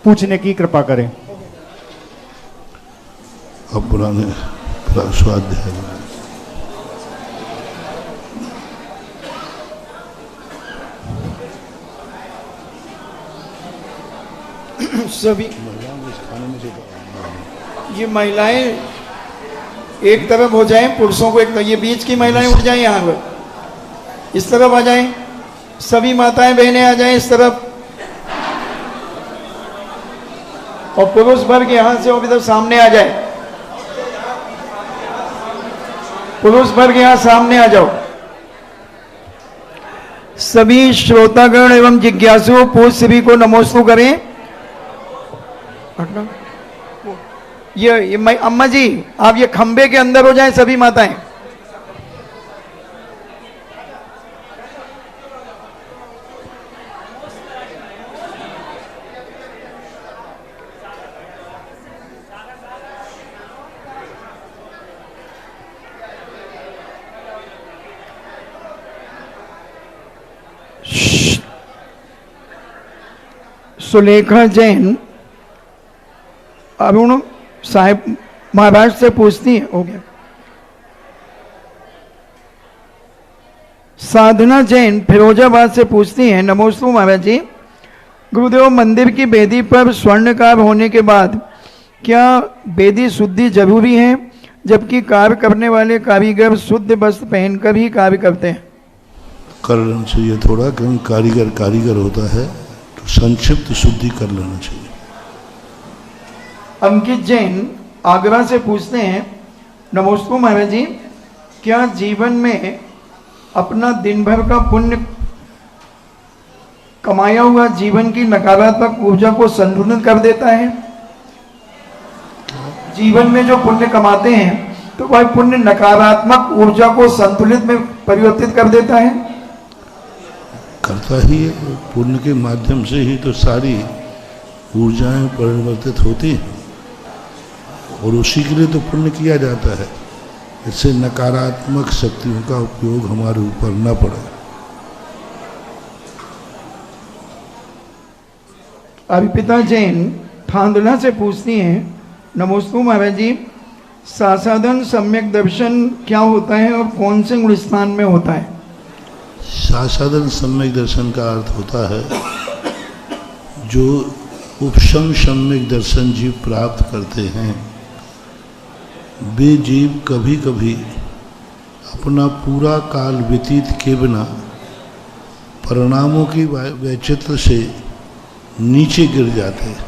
पूछने की कृपा करें। अब पुराने स्वाध्याय सभी ये महिलाएं एक तरफ हो जाएं, पुरुषों को एक तरफ, ये बीच की महिलाएं उठ जाएं, यहाँ पर इस तरफ आ जाएं, सभी माताएं बहनें आ जाएं इस तरफ, और पुरुष वर्ग यहाँ से और इधर सामने आ जाए। पुरुष वर्ग यहाँ सामने आ जाओ। सभी श्रोतागण एवं जिज्ञासु पूज सभी को नमोस्तु करें। ये अम्मा जी आप ये खंबे के अंदर हो जाएं सभी माताएं। सुलेखा जैन अरुण साहिब महाराष्ट्र से पूछती है, हो गया। साधना जैन फिरोजाबाद से पूछती हैं, नमोस्तु महाराज जी, गुरुदेव मंदिर की वेदी पर स्वर्णकार होने के बाद क्या वेदी शुद्धि जरूरी है, जबकि कार्य करने वाले कारीगर शुद्ध वस्त्र पहनकर ही कार्य करते हैं? कर लेना चाहिए थोड़ा, क्योंकि कारीगर होता है तो संक्षिप्त शुद्धि कर लेना चाहिए। अंकित जैन आगरा से पूछते हैं, नमोस्तु महाराज जी, क्या जीवन में अपना दिन भर का पुण्य कमाया हुआ जीवन की नकारात्मक ऊर्जा को संतुलित कर देता है? जीवन में जो पुण्य कमाते हैं तो वह पुण्य नकारात्मक ऊर्जा को संतुलित में परिवर्तित कर देता है? करता ही है। पुण्य के माध्यम से ही तो सारी ऊर्जाएं परिवर्तित होती हैं, और उसी के लिए तो पुण्य किया जाता है। इससे नकारात्मक शक्तियों का उपयोग हमारे ऊपर न पड़े। अर्पिता जैन थांदला से पूछती हैं, नमोस्तु महाराज जी, सासाधन सम्यक दर्शन क्या होता है और कौन से गुण स्थान में होता है? सासाधन सम्यक दर्शन का अर्थ होता है जो उपशम सम्यक दर्शन जीव प्राप्त करते हैं, वे जीव कभी कभी अपना पूरा काल व्यतीत किए बिना परिणामों की वैचित्र से नीचे गिर जाते हैं।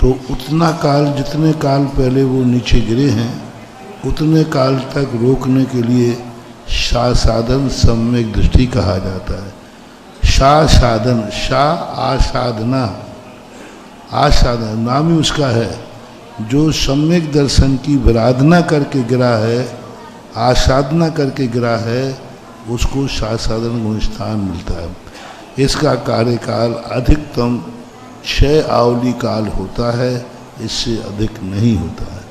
तो उतना काल, जितने काल पहले वो नीचे गिरे हैं, उतने काल तक रोकने के लिए साधन सम्यक दृष्टि कहा जाता है। साधन, आसाधना, आसाधन नाम ही उसका है। जो सम्यक दर्शन की विराधना करके गिरा है, आसाधना करके गिरा है, उसको साधन गुण स्थान मिलता है। इसका कार्यकाल अधिकतम 6 आवली काल होता है, इससे अधिक नहीं होता है।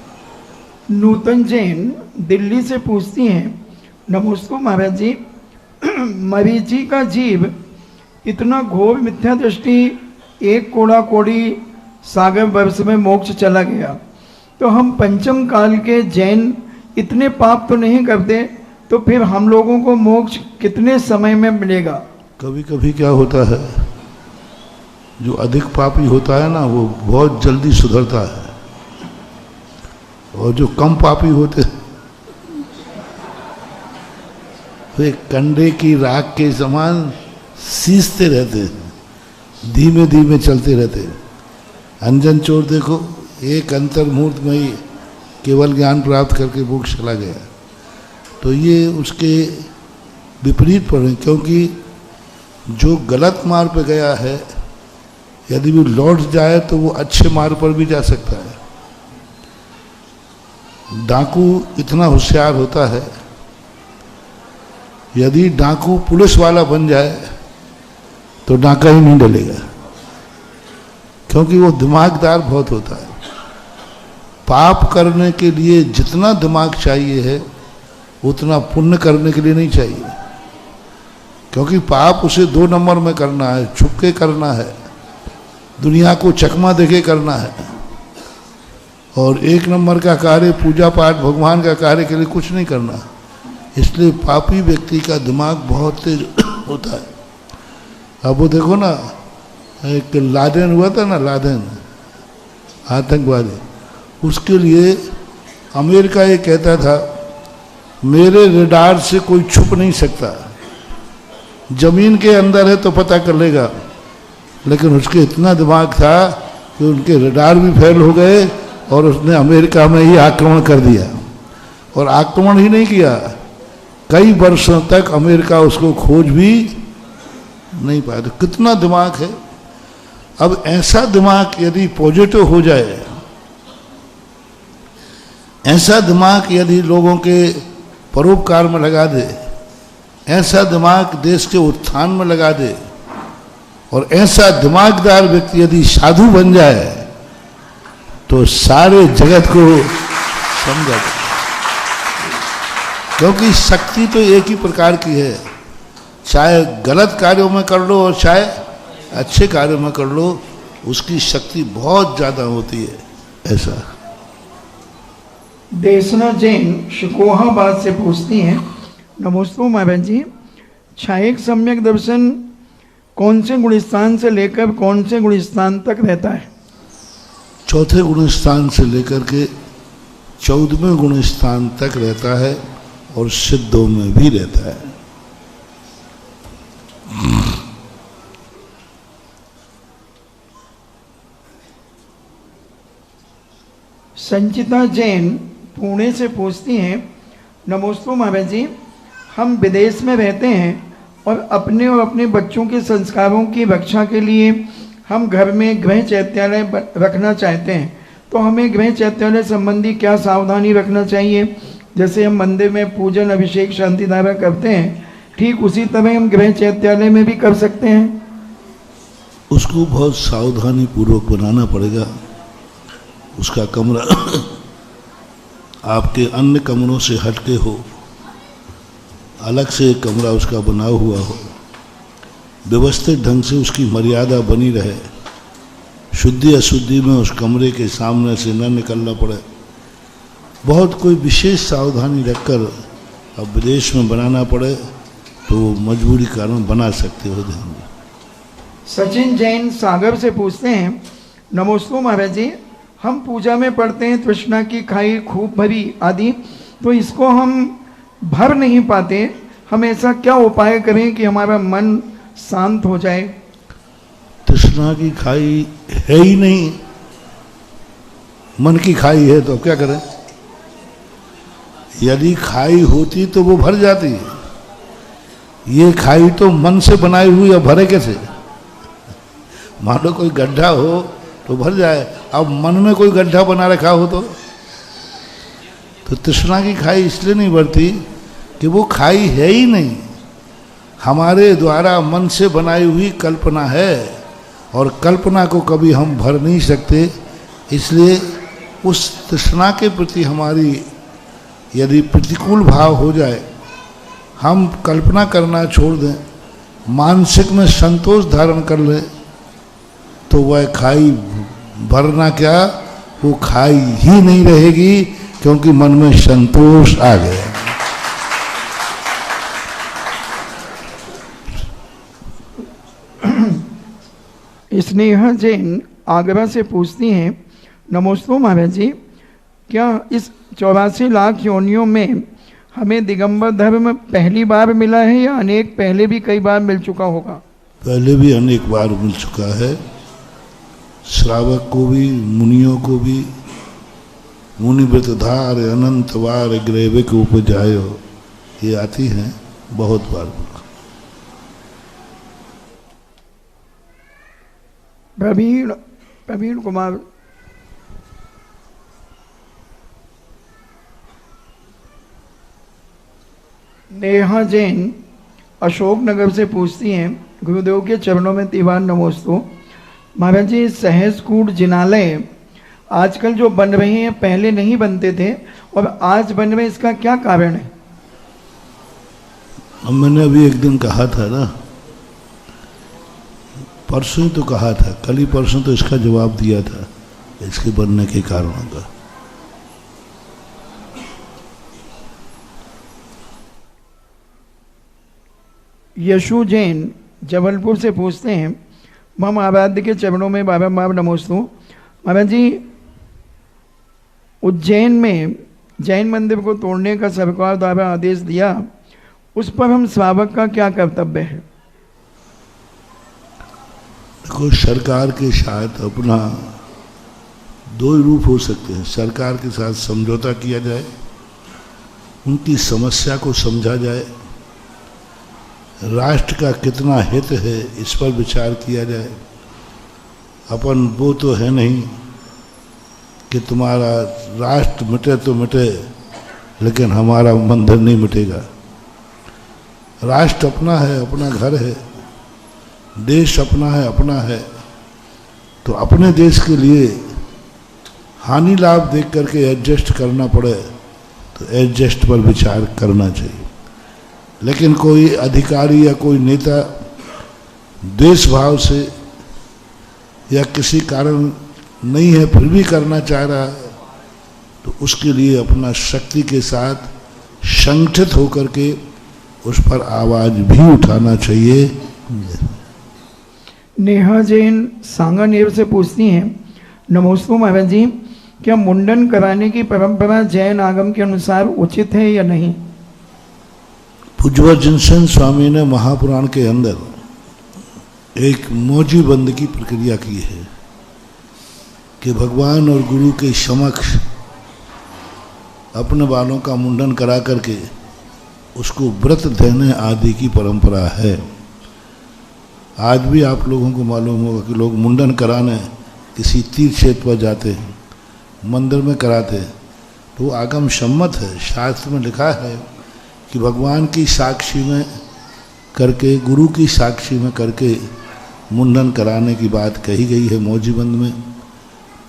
नूतन जैन दिल्ली से पूछती हैं, नमोस्तु महाराज जी, मरीचि का जीव इतना घोर मिथ्या दृष्टि, एक कोड़ा कोड़ी सागर वर्ष में मोक्ष चला गया, तो हम पंचम काल के जैन इतने पाप तो नहीं करते, तो फिर हम लोगों को मोक्ष कितने समय में मिलेगा? कभी कभी क्या होता है, जो अधिक पापी होता है ना, वो बहुत जल्दी सुधरता है, और जो कम पापी होते हैं वे कंडे की राख के समान सींचते रहते हैं, धीमे धीमे चलते रहते हैं। अंजन चोर देखो, एक अंतर मुहूर्त में ही केवल ज्ञान प्राप्त करके मोक्ष चला गया। तो ये उसके विपरीत पड़े, क्योंकि जो गलत मार्ग पे गया है, यदि वो लौट जाए तो वो अच्छे मार्ग पर भी जा सकता है। डाकू इतना होशियार होता है, यदि डाकू पुलिस वाला बन जाए तो डाका ही नहीं डलेगा, क्योंकि वो दिमागदार बहुत होता है। पाप करने के लिए जितना दिमाग चाहिए है, उतना पुण्य करने के लिए नहीं चाहिए, क्योंकि पाप उसे 2 नंबर में करना है, छुप के करना है। दुनिया को चकमा देके करना है, और एक नंबर का कार्य पूजा पाठ भगवान का कार्य के लिए कुछ नहीं करना। इसलिए पापी व्यक्ति का दिमाग बहुत तेज होता है। अब वो देखो ना, एक लादेन हुआ था ना, लादेन आतंकवादी, उसके लिए अमेरिका ये कहता था मेरे रडार से कोई छुप नहीं सकता, जमीन के अंदर है तो पता कर लेगा। लेकिन उसके इतना दिमाग था कि उनके रडार भी फेल हो गए और उसने अमेरिका में ही आक्रमण कर दिया। और आक्रमण ही नहीं किया, कई वर्षों तक अमेरिका उसको खोज भी नहीं पाया। तो कितना दिमाग है। अब ऐसा दिमाग यदि पॉजिटिव हो जाए, ऐसा दिमाग यदि लोगों के परोपकार में लगा दे, ऐसा दिमाग देश के उत्थान में लगा दे, और ऐसा दिमागदार व्यक्ति यदि साधु बन जाए तो सारे जगत को समझा। क्योंकि शक्ति तो एक ही प्रकार की है, चाहे गलत कार्यों में कर लो और चाहे अच्छे कार्यों में कर लो, उसकी शक्ति बहुत ज़्यादा होती है। ऐसा देशना जैन शिकोहाबाद से पूछती हैं, नमस्ते महाराज जी, छायक सम्यक दर्शन कौन से गुण स्थान से लेकर कौन से गुण स्थान तक रहता है? चौथे गुण स्थान से लेकर के 14वें गुण स्थान तक रहता है, और सिद्धों में भी रहता है। संचिता जैन पुणे से पूछती हैं, नमस्ते महाराज जी, हम विदेश में रहते हैं और अपने बच्चों के संस्कारों की रक्षा के लिए हम घर में गृह चैत्यालय रखना चाहते हैं, तो हमें गृह चैत्यालय संबंधी क्या सावधानी रखना चाहिए? जैसे हम मंदिर में पूजन अभिषेक शांति धारा करते हैं, ठीक उसी तरह हम गृह चैत्यालय में भी कर सकते हैं? उसको बहुत सावधानी पूर्वक बनाना पड़ेगा। उसका कमरा आपके अन्य कमरों से हटके हो, अलग से एक कमरा उसका बना हुआ हो, व्यवस्थित ढंग से उसकी मर्यादा बनी रहे, शुद्धि अशुद्धि में उस कमरे के सामने से न निकलना पड़े। बहुत कोई विशेष सावधानी रखकर अब विदेश में बनाना पड़े तो मजबूरी कारण बना सकते हो। ध्यान में। सचिन जैन सागर से पूछते हैं, नमस्ते महाराज जी, हम पूजा में पढ़ते हैं तृष्णा की खाई खूब भरी आदि, तो इसको हम भर नहीं पाते, हम ऐसा क्या उपाय करें कि हमारा मन शांत हो जाए? तृष्णा की खाई है ही नहीं, मन की खाई है, तो क्या करें? यदि खाई होती तो वो भर जाती, ये खाई तो मन से बनाई हुई, अब भरे कैसे? मान लो कोई गड्ढा हो तो भर जाए, अब मन में कोई गड्ढा बना रखा हो तो तृष्णा की खाई इसलिए नहीं भरती कि वो खाई है ही नहीं, हमारे द्वारा मन से बनाई हुई कल्पना है, और कल्पना को कभी हम भर नहीं सकते। इसलिए उस तृष्णा के प्रति हमारी यदि प्रतिकूल भाव हो जाए, हम कल्पना करना छोड़ दें, मानसिक में संतोष धारण कर लें, तो वह खाई भरना क्या, वो खाई ही नहीं रहेगी, क्योंकि मन में संतोष आ गया। स्नेहा जैन आगरा से पूछती हैं, नमस्ते महाराज जी, क्या इस 84 लाख योनियों में हमें दिगंबर धर्म पहली बार मिला है या अनेक पहले भी कई बार मिल चुका होगा? पहले भी अनेक बार मिल चुका है, श्रावक को भी, मुनियों को भी। मुनिव्रतधार अनंत बार ग्रेविक उपजायो, ये आती हैं बहुत बार। प्रवीण कुमार नेहा जैन अशोकनगर से पूछती हैं, गुरुदेव के चरणों में तिवार नमोस्तु। महाराज जी, सहजकूट जिनालय आजकल जो बन रहे हैं पहले नहीं बनते थे और आज बन रहे, इसका क्या कारण है? मैंने अभी एक दिन कहा था ना परसों ही तो कहा था, कल ही परसों तो इसका जवाब दिया था, इसके बनने के कारणों का। यशु जैन जबलपुर से पूछते हैं, मम आराध्य के चरणों में बारंबार नमोस्तु। महाराज जी, उज्जैन में जैन मंदिर को तोड़ने का सरकार द्वारा आदेश दिया, उस पर हम श्रावक का क्या कर्तव्य है? देखो, सरकार के साथ अपना दो रूप हो सकते हैं। सरकार के साथ समझौता किया जाए, उनकी समस्या को समझा जाए, राष्ट्र का कितना हित है इस पर विचार किया जाए। अपन वो तो है नहीं कि तुम्हारा राष्ट्र मिटे तो मिटे, लेकिन हमारा मंदिर नहीं मिटेगा। राष्ट्र अपना है, अपना घर है, देश अपना है, अपना है, तो अपने देश के लिए हानि लाभ देख करके एडजस्ट करना पड़े तो एडजस्ट पर विचार करना चाहिए। लेकिन कोई अधिकारी या कोई नेता देश भाव से या किसी कारण नहीं है फिर भी करना चाह रहा है, तो उसके लिए अपना शक्ति के साथ संगठित होकर के उस पर आवाज भी उठाना चाहिए। नेहा जैन सांगानेर से पूछती हैं, नमोस्तु महाराज जी, क्या मुंडन कराने की परंपरा जैन आगम के अनुसार उचित है या नहीं? पूज्य जिनसन स्वामी ने महापुराण के अंदर एक मौजीबंद की प्रक्रिया की है कि भगवान और गुरु के समक्ष अपने बालों का मुंडन करा करके उसको व्रत देने आदि की परंपरा है। आज भी आप लोगों को मालूम होगा कि लोग मुंडन कराने किसी तीर्थ क्षेत्र पर जाते हैं, मंदिर में कराते हैं, तो आगम सम्मत है। शास्त्र में लिखा है कि भगवान की साक्षी में करके, गुरु की साक्षी में करके मुंडन कराने की बात कही गई है मौजीबंद में,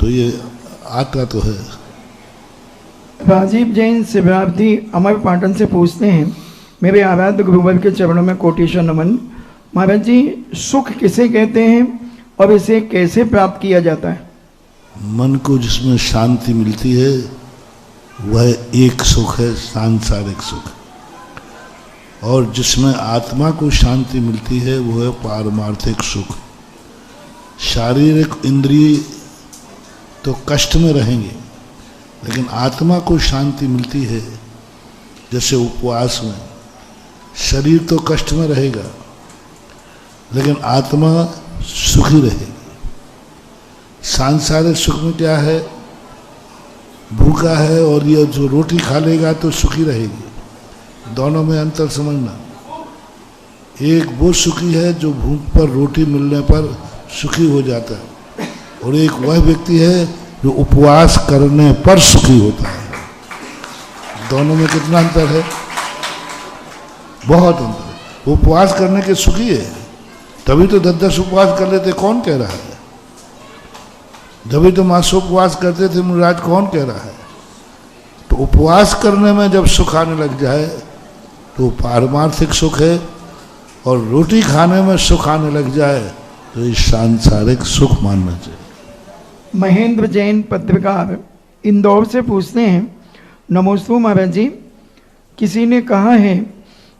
तो ये आता तो है। राजीव जैन शिवरार्थी अमर पाटन से पूछते हैं, मेरे आराध्य गुरुवर के चरणों में कोटिशा नमन। महाराज जी, सुख किसे कहते हैं और इसे कैसे प्राप्त किया जाता है? मन को जिसमें शांति मिलती है वह एक सुख है, सांसारिक सुख, और जिसमें आत्मा को शांति मिलती है वो है पारमार्थिक सुख। शारीरिक इंद्रिय तो कष्ट में रहेंगे, लेकिन आत्मा को शांति मिलती है। जैसे उपवास में शरीर तो कष्ट में रहेगा, लेकिन आत्मा सुखी रहेगी। सांसारिक सुख में क्या है, भूखा है और ये जो रोटी खा लेगा तो सुखी रहेगी। दोनों में अंतर समझना। एक वो सुखी है जो भूख पर रोटी मिलने पर सुखी हो जाता है, और एक वह व्यक्ति है जो उपवास करने पर सुखी होता है। दोनों में कितना अंतर है? बहुत अंतर है। उपवास करने के सुखी है, तभी तो 10-10 उपवास कर लेते, कौन कह रहा है? जब तो मासोपवास करते थे मुराद, कौन कह रहा है? तो उपवास करने में जब सुख आने लग जाए तो पारमार्थिक सुख है, और रोटी खाने में सुख आने लग जाए तो ये सांसारिक सुख मानना चाहिए। महेंद्र जैन पत्रकार इंदौर से पूछते हैं, नमोस्तु महाराज जी, किसी ने कहा है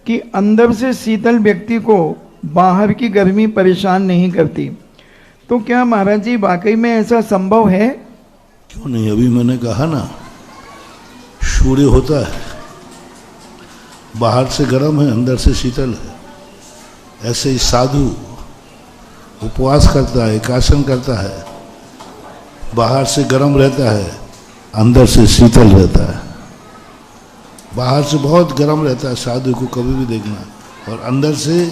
कि अंदर से शीतल व्यक्ति को बाहर की गर्मी परेशान नहीं करती, तो क्या महाराज जी वाकई में ऐसा संभव है? क्यों नहीं, अभी मैंने कहा ना, सूर्य होता है, बाहर से गर्म है, अंदर से शीतल है। ऐसे ही साधु उपवास करता है, एकासन करता है, बाहर से गर्म रहता है, अंदर से शीतल रहता है। बाहर से बहुत गर्म रहता है साधु को कभी भी देखना, और अंदर से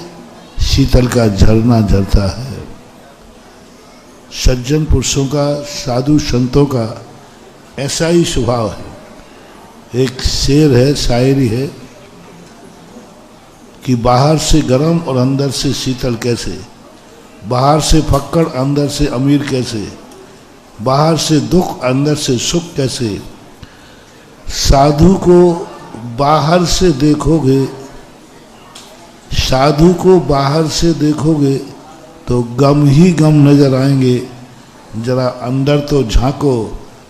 शीतल का झरना झरता है। सज्जन पुरुषों का, साधु संतों का ऐसा ही स्वभाव है। एक शेर है, शायरी है कि बाहर से गर्म और अंदर से शीतल कैसे, बाहर से फक्कड़ अंदर से अमीर कैसे, बाहर से दुख अंदर से सुख कैसे। साधु को बाहर से देखोगे, साधु को बाहर से देखोगे तो गम ही गम नजर आएंगे, जरा अंदर तो झांको,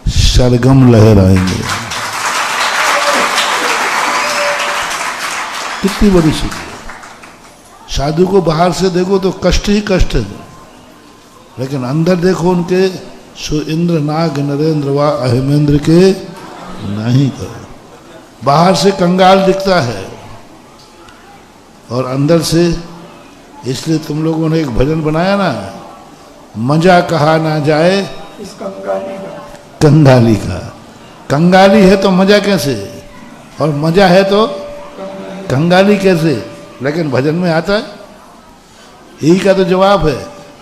सरगम लहर आएंगे। कितनी बड़ी सीख है। साधु को बाहर से देखो तो कष्ट ही कष्ट है, लेकिन अंदर देखो उनके, सो इंद्र नाग नरेंद्र व अहिमेंद्र के नहीं करो। बाहर से कंगाल दिखता है और अंदर से, इसलिए तुम लोगों ने एक भजन बनाया ना, मजा कहा ना जाए इस कंगाली का। कंगाली का। कंगाली है तो मजा कैसे, और मजा है तो कंगाली कैसे? लेकिन भजन में आता है। यही का तो जवाब है।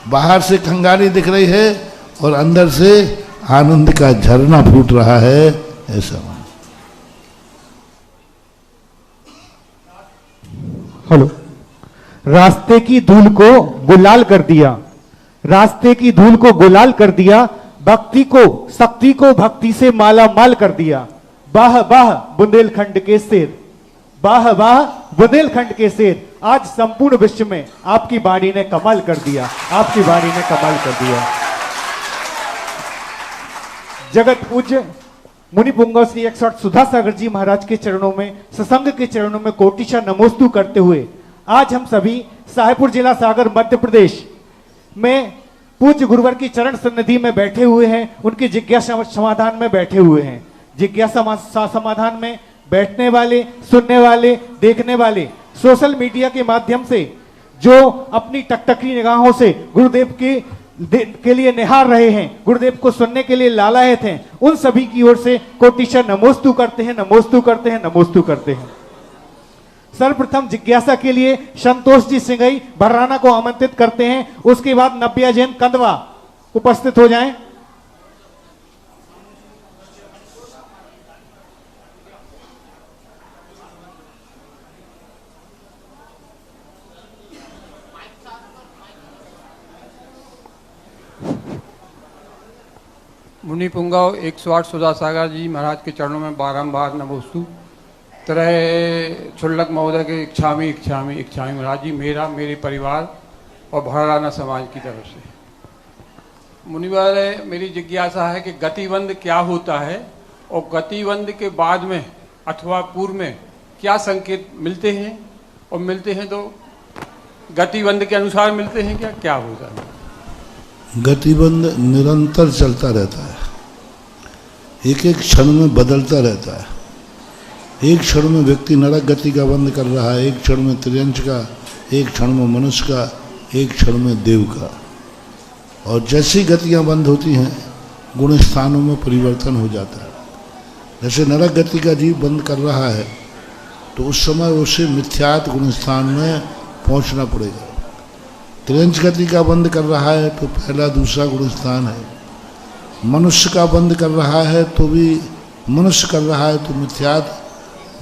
बाहर से कंगाली दिख रही है और अंदर से आनंद का झरना फूट रहा है, ऐसा। हेलो। रास्ते की धूल को गुलाल कर दिया, रास्ते की धूल को गुलाल कर दिया, भक्ति को शक्ति को भक्ति से माला माल कर दिया। वाह वाह बुंदेलखंड के शेर, वाह वाह बुंदेलखंड के शेर, आज संपूर्ण विश्व में आपकी वाणी ने कमाल कर दिया, आपकी वाणी ने कमाल कर दिया। जगत पूज्य मुनि पुंगव श्री 108 सुधा सागर जी महाराज के चरणों में, सत्संग के चरणों में कोटिशा नमोस्तु करते हुए आज हम सभी साहेबपुर जिला सागर मध्य प्रदेश में पूज्य गुरुवर की चरण सन्निधि में बैठे हुए हैं, उनकी जिज्ञासा समाधान में बैठे हुए हैं। जिज्ञासा समाधान में बैठने वाले, सुनने वाले, देखने वाले, सोशल मीडिया के माध्यम से जो अपनी टकटकी निगाहों से गुरुदेव के लिए निहार रहे हैं, गुरुदेव को सुनने के लिए लालायत हैं, उन सभी की ओर से कोटिशा नमोस्तु करते हैं, नमोस्तु करते हैं, नमोस्तु करते हैं। सर्वप्रथम जिज्ञासा के लिए संतोष जी सिंघई भर्राना को आमंत्रित करते हैं, उसके बाद नव्या जैन कंदवा उपस्थित हो जाएं। मुनि पुंगव 108 सुधा सागर जी महाराज के चरणों में बारंबार नमोस्तु। तरह छुल्लक महोदय के इच्छामी इच्छामी इच्छामी महाराज जी, मेरा, मेरे परिवार और भराना समाज की तरफ से। मुनिवर, मेरी जिज्ञासा है कि गतिबंध क्या होता है और गतिबंध के बाद में अथवा पूर्व में क्या संकेत मिलते हैं, और मिलते हैं तो गतिबंध के अनुसार मिलते हैं, क्या होता है? गतिबंध निरंतर चलता रहता है, एक एक क्षण में बदलता रहता है। एक क्षण में व्यक्ति नरक गति का बंध कर रहा है, एक क्षण में त्रियंश का, एक क्षण में मनुष्य का, एक क्षण में देव का। और जैसी गतियां बंद होती हैं, गुण स्थानों में परिवर्तन हो जाता है। जैसे नरक गति का जीव बंद कर रहा है तो उस समय उसे मिथ्यात गुण स्थान में पहुंचना पड़ेगा। त्रियंश गति का बंद कर रहा है तो पहला दूसरा गुण स्थान है। मनुष्य का बंद कर रहा है तो भी मनुष्य कर रहा है तो मिथ्यात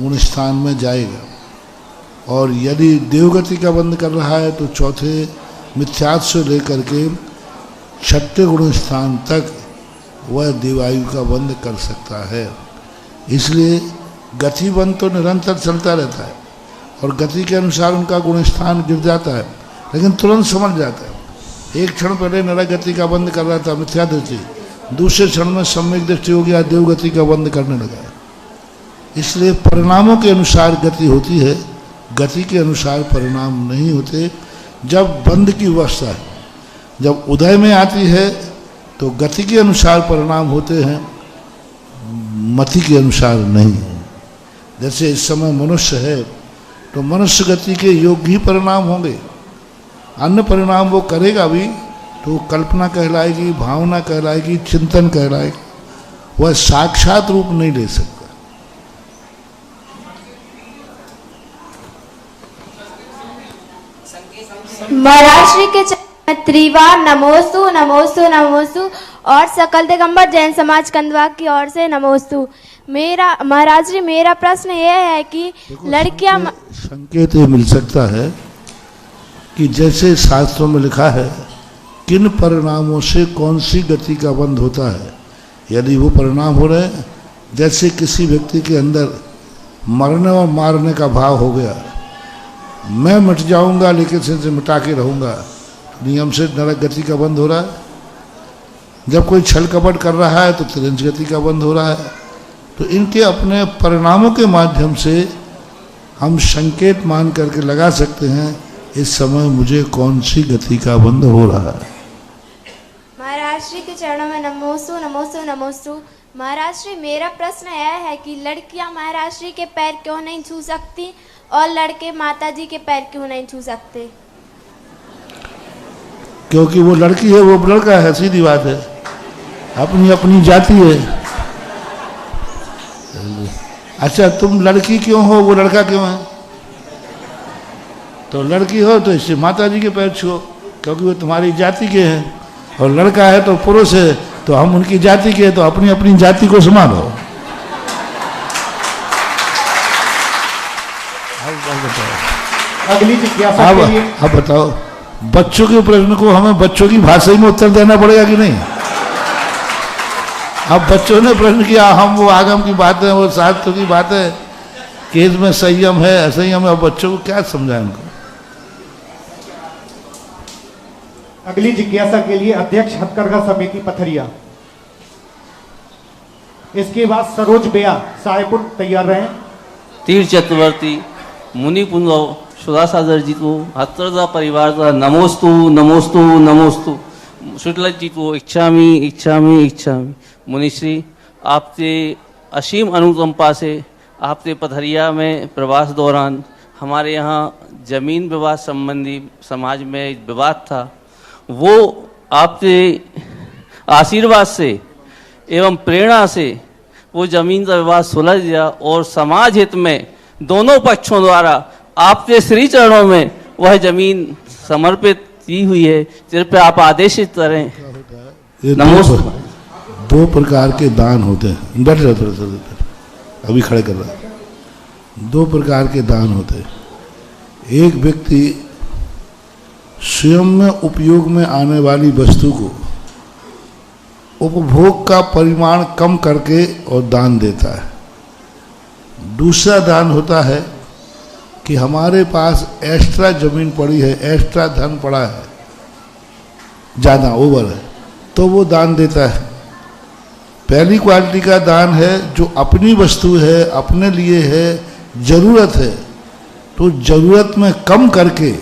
गुण स्थान में जाएगा। और यदि देवगति का बंद कर रहा है तो चौथे मिथ्यात से लेकर के छठे गुण स्थान तक वह देवायु का बंद कर सकता है। इसलिए गति बंद तो निरंतर चलता रहता है और गति के अनुसार उनका गुण स्थान गिर जाता है, लेकिन तुरंत समझ जाता है। एक क्षण पहले नरक गति का बंद कर रहा था मिथ्या दृष्टि, दूसरे क्षण में सम्यक दृष्टि हो गया, देव गति का बंद करने लगा। इसलिए परिणामों के अनुसार गति होती है, गति के अनुसार परिणाम नहीं होते। जब बंद की अवस्था है, जब उदय में आती है तो गति के अनुसार परिणाम होते हैं, मति के अनुसार नहीं। जैसे इस समय मनुष्य है तो मनुष्य गति के योग्य ही परिणाम होंगे, अन्य परिणाम वो करेगा भी तो कल्पना कहलाएगी, भावना कहलाएगी, चिंतन कहलाएगा, वह साक्षात रूप नहीं ले सकता। महाराज श्री के त्रिवार नमोस्तु नमोस्तु नमोस्तु और सकल दिगंबर जैन समाज कंदवा की ओर से नमोस्तु। मेरा महाराज जी, मेरा प्रश्न यह है कि लड़कियां संकेत ये मिल सकता है कि जैसे शास्त्रों में लिखा है किन परिणामों से कौन सी गति का बंद होता है। यदि वो परिणाम हो रहे हैं, जैसे किसी व्यक्ति के अंदर मरने और मारने का भाव हो गया, मैं मिट जाऊंगा लेकिन से मिटा के रहूंगा, नियम से नरक गति का बंद हो रहा है। जब कोई छल कपट कर रहा है तो तिरंज गति का बंद हो रहा है। तो इनके अपने परिणामों के माध्यम से हम संकेत मान करके लगा सकते हैं इस समय मुझे कौन सी गति का बंध हो रहा है। महाराज श्री के चरणों में नमोस्तु नमोस्तु नमोस्तु। महाराज श्री, मेरा प्रश्न यह है कि लड़कियां महाराज श्री के पैर क्यों नहीं छू सकती और लड़के माता जी के पैर क्यों नहीं छू सकते? क्योंकि वो लड़की है, वो लड़का है, सीधी बात है। अपनी अपनी जाति है। अच्छा, तुम लड़की क्यों हो, वो लड़का क्यों है? तो लड़की हो तो इससे माता जी के पैर छुओ, क्योंकि वो तुम्हारी जाति के हैं। और लड़का है तो पुरुष है, तो हम उनकी जाति के हैं, तो अपनी अपनी जाति को संभालो। अगली जिज्ञासा के लिए अब बताओ, बच्चों के प्रश्न को हमें बच्चों की भाषा में उत्तर देना पड़ेगा कि नहीं? अब बच्चों ने प्रश्न किया, हम वो आगम की बात है, वो शास्त्र की बात है कि इसमें संयम है, असंयम है। अब बच्चों को क्या समझाएं उनको? अगली जिज्ञासा के लिए अध्यक्ष हथकरघा समिति पथरिया, इसके बाद सरोज बेया साहेबपुर तैयार रहे। तीर चतुर्थी मुनि पुंगव सुधा सागर जी को हथकरघा परिवार का नमोस्तु नमोस्तु नमोस्तु। शुक्ल जी को इच्छामी इच्छामी इच्छामी। मुनिश्री, आपसे असीम अनुकंपा से आपके पथरिया में प्रवास दौरान हमारे यहाँ जमीन विवाद संबंधी समाज में एक विवाद था, वो आपके आशीर्वाद से एवं प्रेरणा से वो जमीन का विवाद सुलझ गया और समाज हित में दोनों पक्षों द्वारा आपके श्री चरणों में वह जमीन समर्पित की हुई है। कृपया आप आदेशित करें। नमोस्तु। दो प्रकार के दान होते हैं। बैठ जाओ थोड़ा सा, अभी खड़े कर रहा है। दो प्रकार के दान होते हैं। एक व्यक्ति स्वयं में उपयोग में आने वाली वस्तु को उपभोग का परिमाण कम करके और दान देता है। दूसरा दान होता है कि हमारे पास एक्स्ट्रा जमीन पड़ी है, एक्स्ट्रा धन पड़ा है, ज़्यादा ओवर है, तो वो दान देता है। पहली क्वालिटी का दान है जो अपनी वस्तु है, अपने लिए है, ज़रूरत है, तो ज़रूरत में कम करके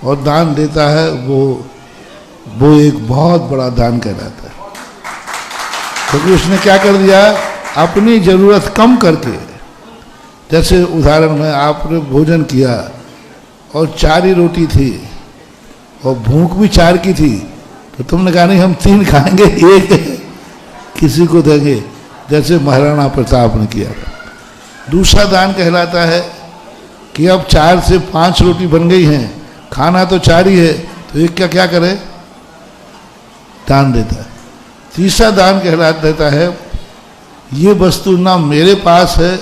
और दान देता है, वो एक बहुत बड़ा दान कहलाता है। क्योंकि उसने क्या कर दिया, अपनी ज़रूरत कम करके। जैसे उदाहरण में आपने भोजन किया और 4 ही रोटी थी और भूख भी 4 की थी, तो तुमने कहा नहीं हम 3 खाएंगे, 1 किसी को देंगे, जैसे महाराणा प्रताप ने किया था। दूसरा दान कहलाता है कि अब 4 से 5 रोटी बन गई हैं, खाना तो 4 ही है, तो एक क्या करे, दान देता है। तीसरा दान कहलाता है ये वस्तु ना मेरे पास है,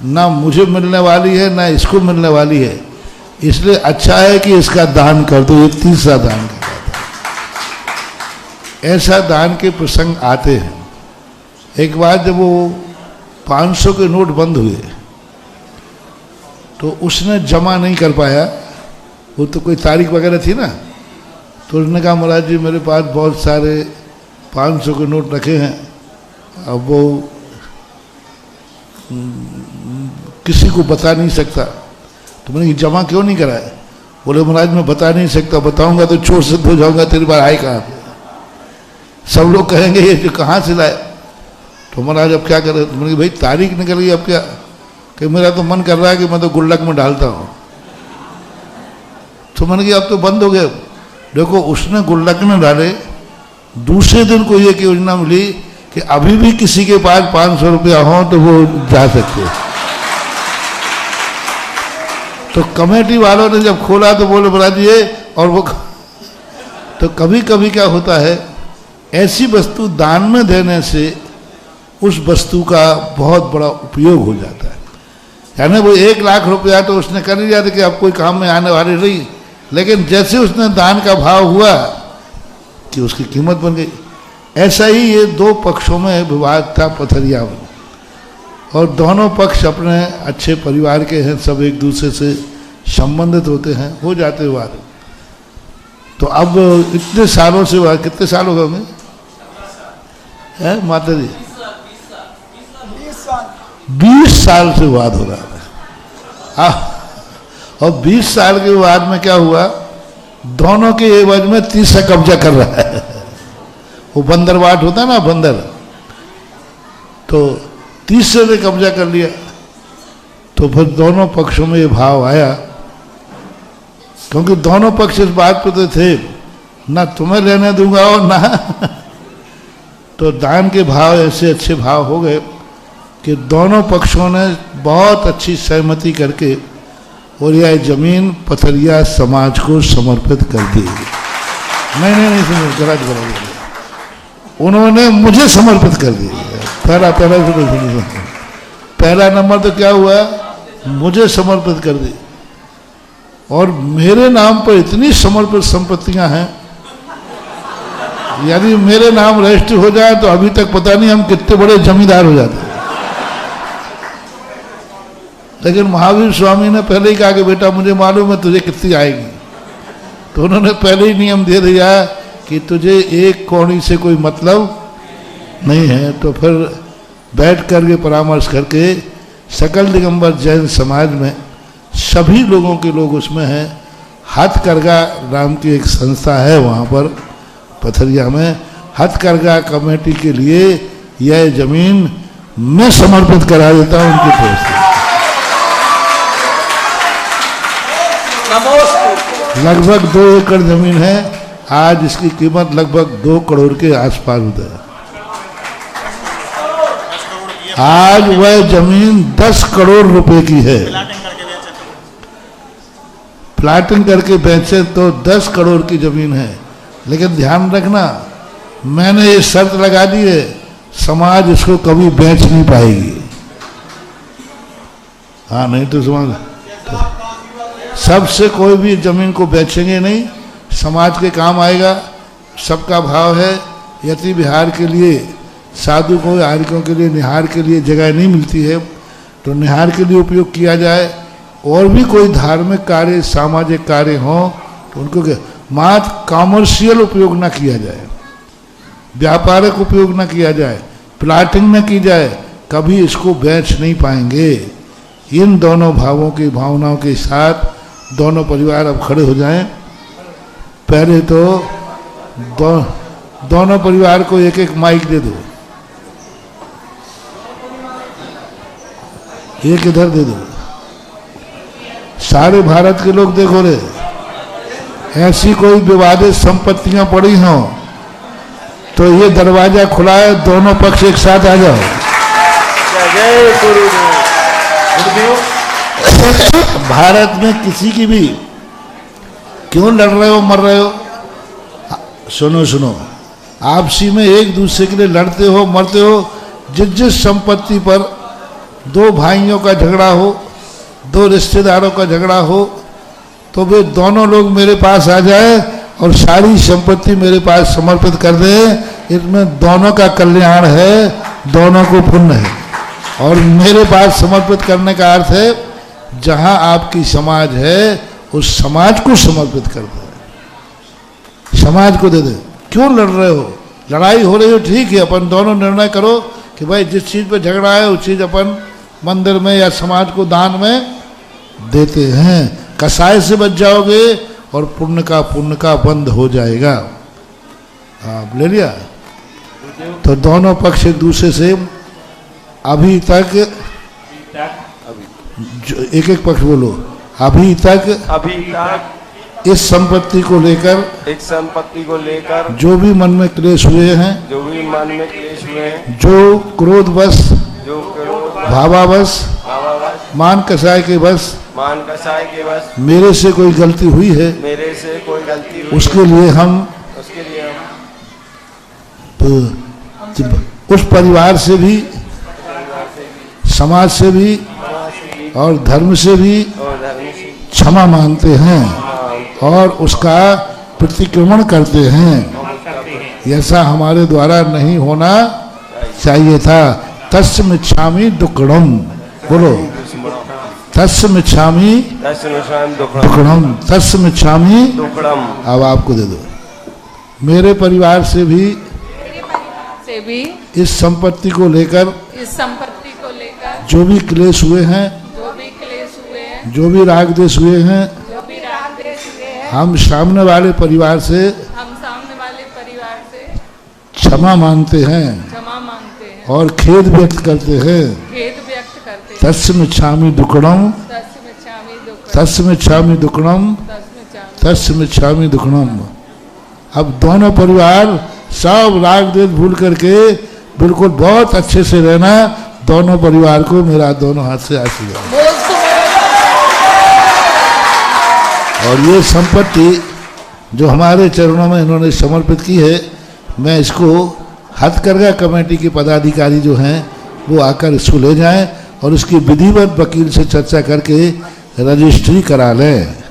ना मुझे मिलने वाली है, ना इसको मिलने वाली है, इसलिए अच्छा है कि इसका दान कर दो। ये तीसरा दान कहलाता है। ऐसा दान के प्रसंग आते हैं। एक बार जब वो 500 के नोट बंद हुए तो उसने जमा नहीं कर पाया, वो तो कोई तारीख वगैरह थी ना, तो उसने कहा महाराज जी मेरे पास बहुत सारे 500 के नोट रखे हैं, अब वो किसी को बता नहीं सकता। तो मैंने जमा क्यों नहीं कराया? बोले महाराज मैं बता नहीं सकता, बताऊंगा तो चोर सिद्ध हो जाऊंगा, तेरी बार आए कहाँ पे, सब लोग कहेंगे ये जो कहाँ से लाए। तो महाराज अब क्या करें? तो मैंने भाई तारीख निकल गई, अब क्या? कि मेरा तो मन कर रहा है कि मैं तो गुल्लक में डालता हूँ। तो मैंने कहा अब तो बंद हो गया। देखो उसने गुल्लक में डाले, दूसरे दिन को ये योजना मिली कि अभी भी किसी के पास 500 रुपया हो तो वो जा सकते। तो कमेटी वालों ने जब खोला तो बोले महाराज ये और वो। तो कभी कभी क्या होता है, ऐसी वस्तु दान में देने से उस वस्तु का बहुत बड़ा उपयोग हो जाता है। यानी वो 1 लाख रुपया तो उसने कर लिया था कि अब कोई काम में आने वाली नहीं, लेकिन जैसे उसने दान का भाव हुआ कि उसकी कीमत बन गई। ऐसा ही ये 2 पक्षों में विवाद था पथरिया में, और दोनों पक्ष अपने अच्छे परिवार के हैं, सब एक दूसरे से संबंधित होते हैं, हो जाते विवाद। तो अब इतने सालों से हुआ, कितने साल हो गए होंगे है माता जी? 20 साल से विवाद हो रहा है। और 20 साल के विवाद में क्या हुआ, दोनों के एवज में तीसरा कब्जा कर रहा है। वो बंदरवाट होता है ना, बंदर, तो तीसरे ने कब्जा कर लिया। तो फिर दोनों पक्षों में ये भाव आया, क्योंकि दोनों पक्ष इस बात पे तो थे ना तुम्हें लेने दूंगा और ना तो दान के भाव ऐसे अच्छे भाव हो गए कि दोनों पक्षों ने बहुत अच्छी सहमति करके और यह जमीन पथरिया समाज को समर्पित कर दी। नहीं सुनो, गलत बोला, उन्होंने मुझे समर्पित कर दी। पहला नंबर तो क्या हुआ, मुझे समर्पित कर दी। और मेरे नाम पर इतनी समर्पित संपत्तियां हैं, यदि मेरे नाम रजिस्ट्री हो जाए तो अभी तक पता नहीं हम कितने बड़े जमींदार हो जाते। लेकिन महावीर स्वामी ने पहले ही कहा कि बेटा मुझे मालूम है तुझे कितनी आएगी, तो उन्होंने पहले ही नियम दे दिया कि तुझे एक कौड़ी से कोई मतलब नहीं है। तो फिर बैठ करके परामर्श करके सकल दिगंबर जैन समाज में सभी लोगों के लोग उसमें हैं। हथकरघा नाम की एक संस्था है वहाँ पर पथरिया में, हथकरघा कमेटी के लिए यह जमीन मैं समर्पित करा देता हूँ उनकी तरफ से। लगभग 2 एकड़ जमीन है, आज इसकी कीमत लगभग 2 करोड़ के आसपास होता है। आज वह जमीन 10 करोड़ रुपए की है। प्लाटिंग करके बेचे तो 10 करोड़ की जमीन है। लेकिन ध्यान रखना, मैंने ये शर्त लगा दी है, समाज इसको कभी बेच नहीं पाएगी। हाँ, नहीं तो समाज सबसे कोई भी जमीन को बेचेंगे नहीं, समाज के काम आएगा। सबका भाव है, यति विहार के लिए, साधु को आर्यों के लिए, निहार के लिए जगह नहीं मिलती है, तो निहार के लिए उपयोग किया जाए। और भी कोई धार्मिक कार्य, सामाजिक कार्य हो तो उनको मात्र कॉमर्शियल उपयोग ना किया जाए, व्यापारिक उपयोग ना किया जाए, प्लाटिंग न की जाए, कभी इसको बेच नहीं पाएंगे। इन दोनों भावों की भावनाओं के साथ दोनों परिवार अब खड़े हो जाएं। पहले तो दोनों परिवार को एक एक माइक दे दो, एक इधर दे दो। सारे भारत के लोग देखो रे, ऐसी कोई विवादित संपत्तियां पड़ी हों तो ये दरवाजा खुला है, दोनों पक्ष एक साथ आ जाओ। जय गुरुदेव। भारत में किसी की भी क्यों लड़ रहे हो, मर रहे हो, सुनो सुनो, आपसी में एक दूसरे के लिए लड़ते हो, मरते हो। जिस संपत्ति पर 2 भाइयों का झगड़ा हो, 2 रिश्तेदारों का झगड़ा हो, तो वे दोनों लोग मेरे पास आ जाए और सारी संपत्ति मेरे पास समर्पित कर दे। इसमें दोनों का कल्याण है, दोनों को पुण्य है। और मेरे पास समर्पित करने का अर्थ है, जहां आपकी समाज है उस समाज को समर्पित कर दे, समाज को दे दे। क्यों लड़ रहे हो, लड़ाई हो रही हो ठीक है, अपन दोनों निर्णय करो कि भाई जिस चीज़ पे झगड़ा है उस चीज़ अपन मंदिर में या समाज को दान में देते हैं। कसाय से बच जाओगे और पुण्य का बंद हो जाएगा। आप ले लिया। तो दोनों पक्ष एक दूसरे से अभी तक एक एक पक्ष बोलो, अभी तक इस संपत्ति को लेकर जो भी मन में क्लेश हुए हैं, जो क्रोधवश, भावावश, मान कसाय के बस मेरे से कोई गलती हुई है, उसके लिए हम उस परिवार से भी, समाज से भी और धर्म से भी क्षमा मांगते हैं और उसका प्रतिक्रमण करते हैं। ऐसा हमारे द्वारा नहीं होना चाहिए था। तस्मिच्छामि दुक्कडम, बोलो तस्मिच्छामि दशमिच्छामि दुक्कडम, तस्मिच्छामि। दुक्कडम। अब आपको दे दो। मेरे परिवार से भी इस संपत्ति को लेकर जो भी क्लेश हुए हैं, जो भी राग द्वेष हुए हैं, हम सामने वाले परिवार से क्षमा मांगते हैं और खेद व्यक्त करते हैं। तस्मिच्छामि दुक्कडम, तस्मिच्छामि दुक्कडम, तस्मिच्छामि दुक्कडम। अब दोनों परिवार सब राग द्वेष भूल करके बिल्कुल बहुत अच्छे से रहना। दोनों परिवार को मेरा दोनों हाथ से आशीर्वाद। और ये संपत्ति जो हमारे चरणों में इन्होंने समर्पित की है, मैं इसको हथकरघा कमेटी के पदाधिकारी जो हैं वो आकर इसको ले जाएं और इसकी विधिवत वकील से चर्चा करके रजिस्ट्री करा लें।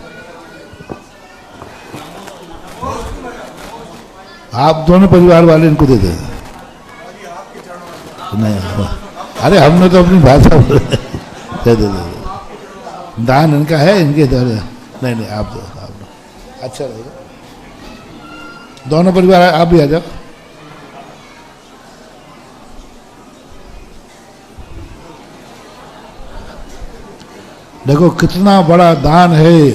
आप दोनों परिवार वाले इनको दे दें। नहीं, अरे हमने तो अपनी भाषा दे दे। दान इनका है, इनके द्वारा। नहीं नहीं, आप दो, आप दो, अच्छा रहेगा। दोनों परिवार आप भी आ जाओ। देखो कितना बड़ा दान है।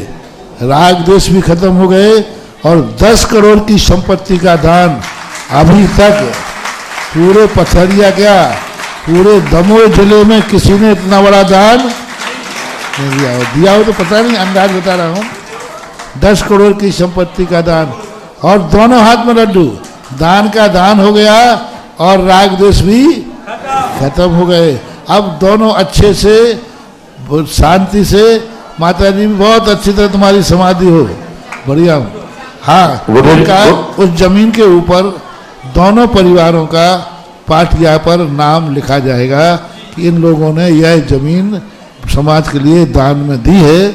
राग द्वेष भी खत्म हो गए और 10 करोड़ की संपत्ति का दान अभी तक पूरे पथरिया क्या पूरे दमोह जिले में किसी ने इतना बड़ा दान नहीं दिया हो। दिया हो तो पता नहीं, अंदाज बता रहा हूँ। 10 करोड़ की संपत्ति का दान और दोनों हाथ में लड्डू। दान का दान हो गया और राग द्वेष भी खत्म हो गए। अब दोनों अच्छे से शांति से, माता जी भी बहुत अच्छी तरह तुम्हारी समाधि हो, बढ़िया। हाँ, उनका उस जमीन के ऊपर दोनों परिवारों का पाटिया पर नाम लिखा जाएगा कि इन लोगों ने यह जमीन समाज के लिए दान में दी है।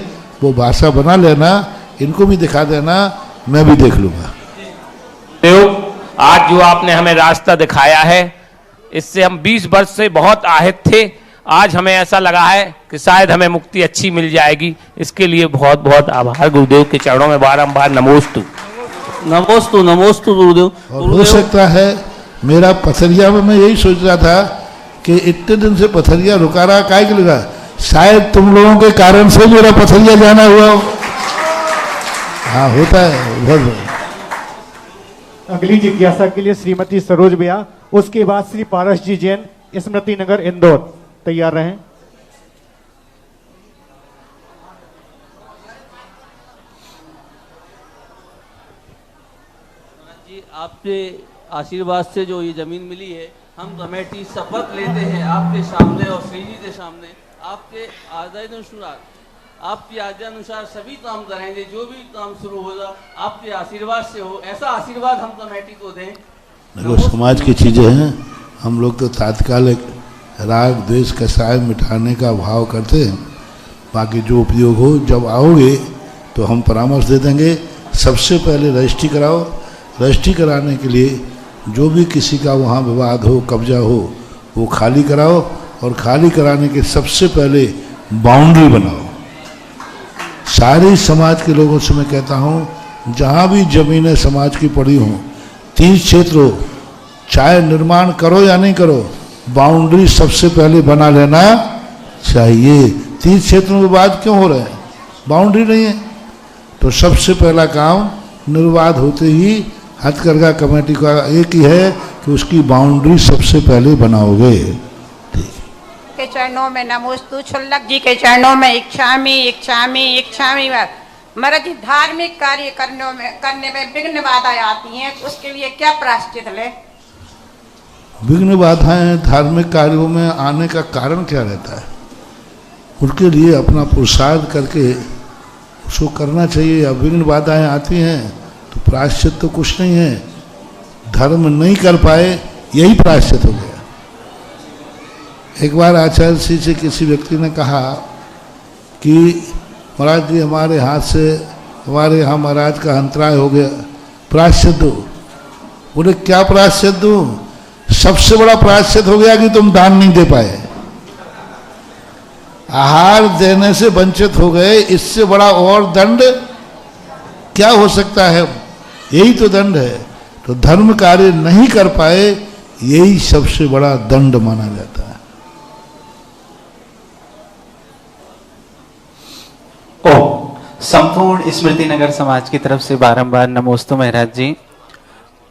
वो भाषा बना लेना, इनको भी दिखा देना, मैं भी देख लूंगा। आज जो आपने हमें रास्ता दिखाया है, इससे हम 20 वर्ष से बहुत आहत थे। आज हमें ऐसा लगा है कि शायद हमें मुक्ति अच्छी मिल जाएगी। इसके लिए बहुत बहुत आभार। गुरुदेव के चरणों में बारंबार नमोस्तु। नमोस्तु नमोस्तु गुरुदेव। और हो सकता है मेरा पथरिया में, मैं यही सोच रहा था कि इतने दिन से पथरिया रुका रहा, काहे के लगा, शायद तुम लोगों के कारण से मेरा पथरिया जाना हुआ हो। हाँ, होता है बहुत। अगली जिज्ञासा के लिए श्रीमती सरोज बिया, उसके बाद श्री पारस जी जैन, स्मृति नगर, इंदौर। तैयार रहें। जी, आपके आशीर्वाद से जो ये जमीन मिली है, हम कमेटी शपथ लेते हैं आपके सामने और श्री जी के सामने, आपके आदेशानुसार, आपकी आज्ञानुसार सभी काम करेंगे। जो भी काम शुरू होगा आपके आशीर्वाद से हो, ऐसा आशीर्वाद हम कमेटी को दें। देखो, समाज की चीजें हैं, हम लोग तो तात्कालिक राग द्वेष कसाय मिटाने का भाव करते हैं। बाकी जो उपयोग हो, जब आओगे तो हम परामर्श दे देंगे। सबसे पहले रजिस्ट्री कराओ। रजिस्ट्री कराने के लिए जो भी किसी का वहाँ विवाद हो, कब्जा हो, वो खाली कराओ। और खाली कराने के सबसे पहले बाउंड्री बनाओ। सारे समाज के लोगों से मैं कहता हूँ, जहाँ भी जमीनें समाज की पड़ी हों, 30 क्षेत्र हो, चाहे निर्माण करो या नहीं करो, बाउंड्री सबसे पहले बना लेना चाहिए। 30 क्षेत्रों के बाद क्यों हो रहे हैं, बाउंड्री नहीं है। तो सबसे पहला काम निर्वाध होते ही हथकरघा कमेटी का एक ही है कि उसकी बाउंड्री सबसे पहले बनाओगे। के चरणों में नमोस्तु, छुल्लक जी के चरणों में इच्छामि इच्छामि इच्छामि। महाराज जी, धार्मिक कार्य करने में विघ्न बाधाएं आती हैं, उसके लिए क्या प्रायश्चित ले? विघ्न बाधाएं धार्मिक कार्यों में आने का कारण क्या रहता है? उसके लिए अपना पुरुषार्थ करके उसको करना चाहिए। अब विघ्न बाधाएं आती हैं तो प्रायश्चित तो कुछ नहीं है, धर्म नहीं कर पाए यही प्रायश्चित हो गया। एक बार आचार्य श्री से किसी व्यक्ति ने कहा कि महाराज जी, हमारे हाथ से हमारे यहाँ महाराज का अंतराय हो गया, प्रायश्चित दो। बोले क्या प्रायश्चित दो? सबसे बड़ा प्रायश्चित हो गया कि तुम दान नहीं दे पाए। आहार देने से वंचित हो गए, इससे बड़ा और दंड क्या हो सकता है? यही तो दंड है। तो धर्म कार्य नहीं कर पाए, यही सबसे बड़ा दंड माना जाता है। संपूर्ण स्मृति नगर समाज की तरफ से बारंबार नमोस्तु महाराज जी।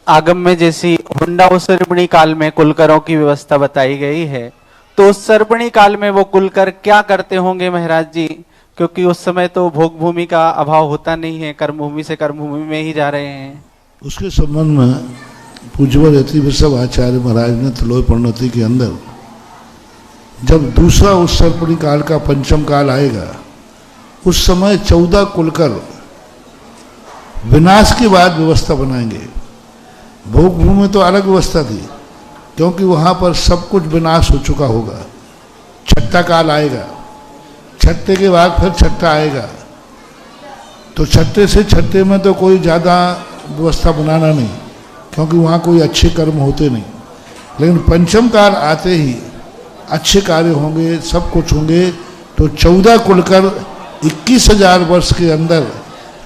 आगम में जैसी हुंडा सर्पणी काल में कुलकरों की व्यवस्था बताई गई है, तो उस सर्पणी काल में वो कुलकर क्या करते होंगे महाराज जी? क्योंकि उस समय तो भोग भूमि का अभाव होता नहीं है, कर्म भूमि से कर्म भूमि में ही जा रहे हैं। उसके संबंध में पूज्यवर यति वृषभ आचार्य महाराज ने त्रिलोक प्रणति के अंदर जब दूसरा उस सर्पणी काल का पंचम काल आएगा, उस समय 14 कुलकर विनाश के बाद व्यवस्था बनाएंगे। भोग भूमि में तो अलग व्यवस्था थी, क्योंकि वहां पर सब कुछ विनाश हो चुका होगा। छठा काल आएगा, छठे के बाद फिर छठा आएगा, तो छठे से छठे में तो कोई ज़्यादा व्यवस्था बनाना नहीं, क्योंकि वहाँ कोई अच्छे कर्म होते नहीं। लेकिन पंचम काल आते ही अच्छे कार्य होंगे, सब कुछ होंगे। तो 14 कुलकर 21,000 वर्ष के अंदर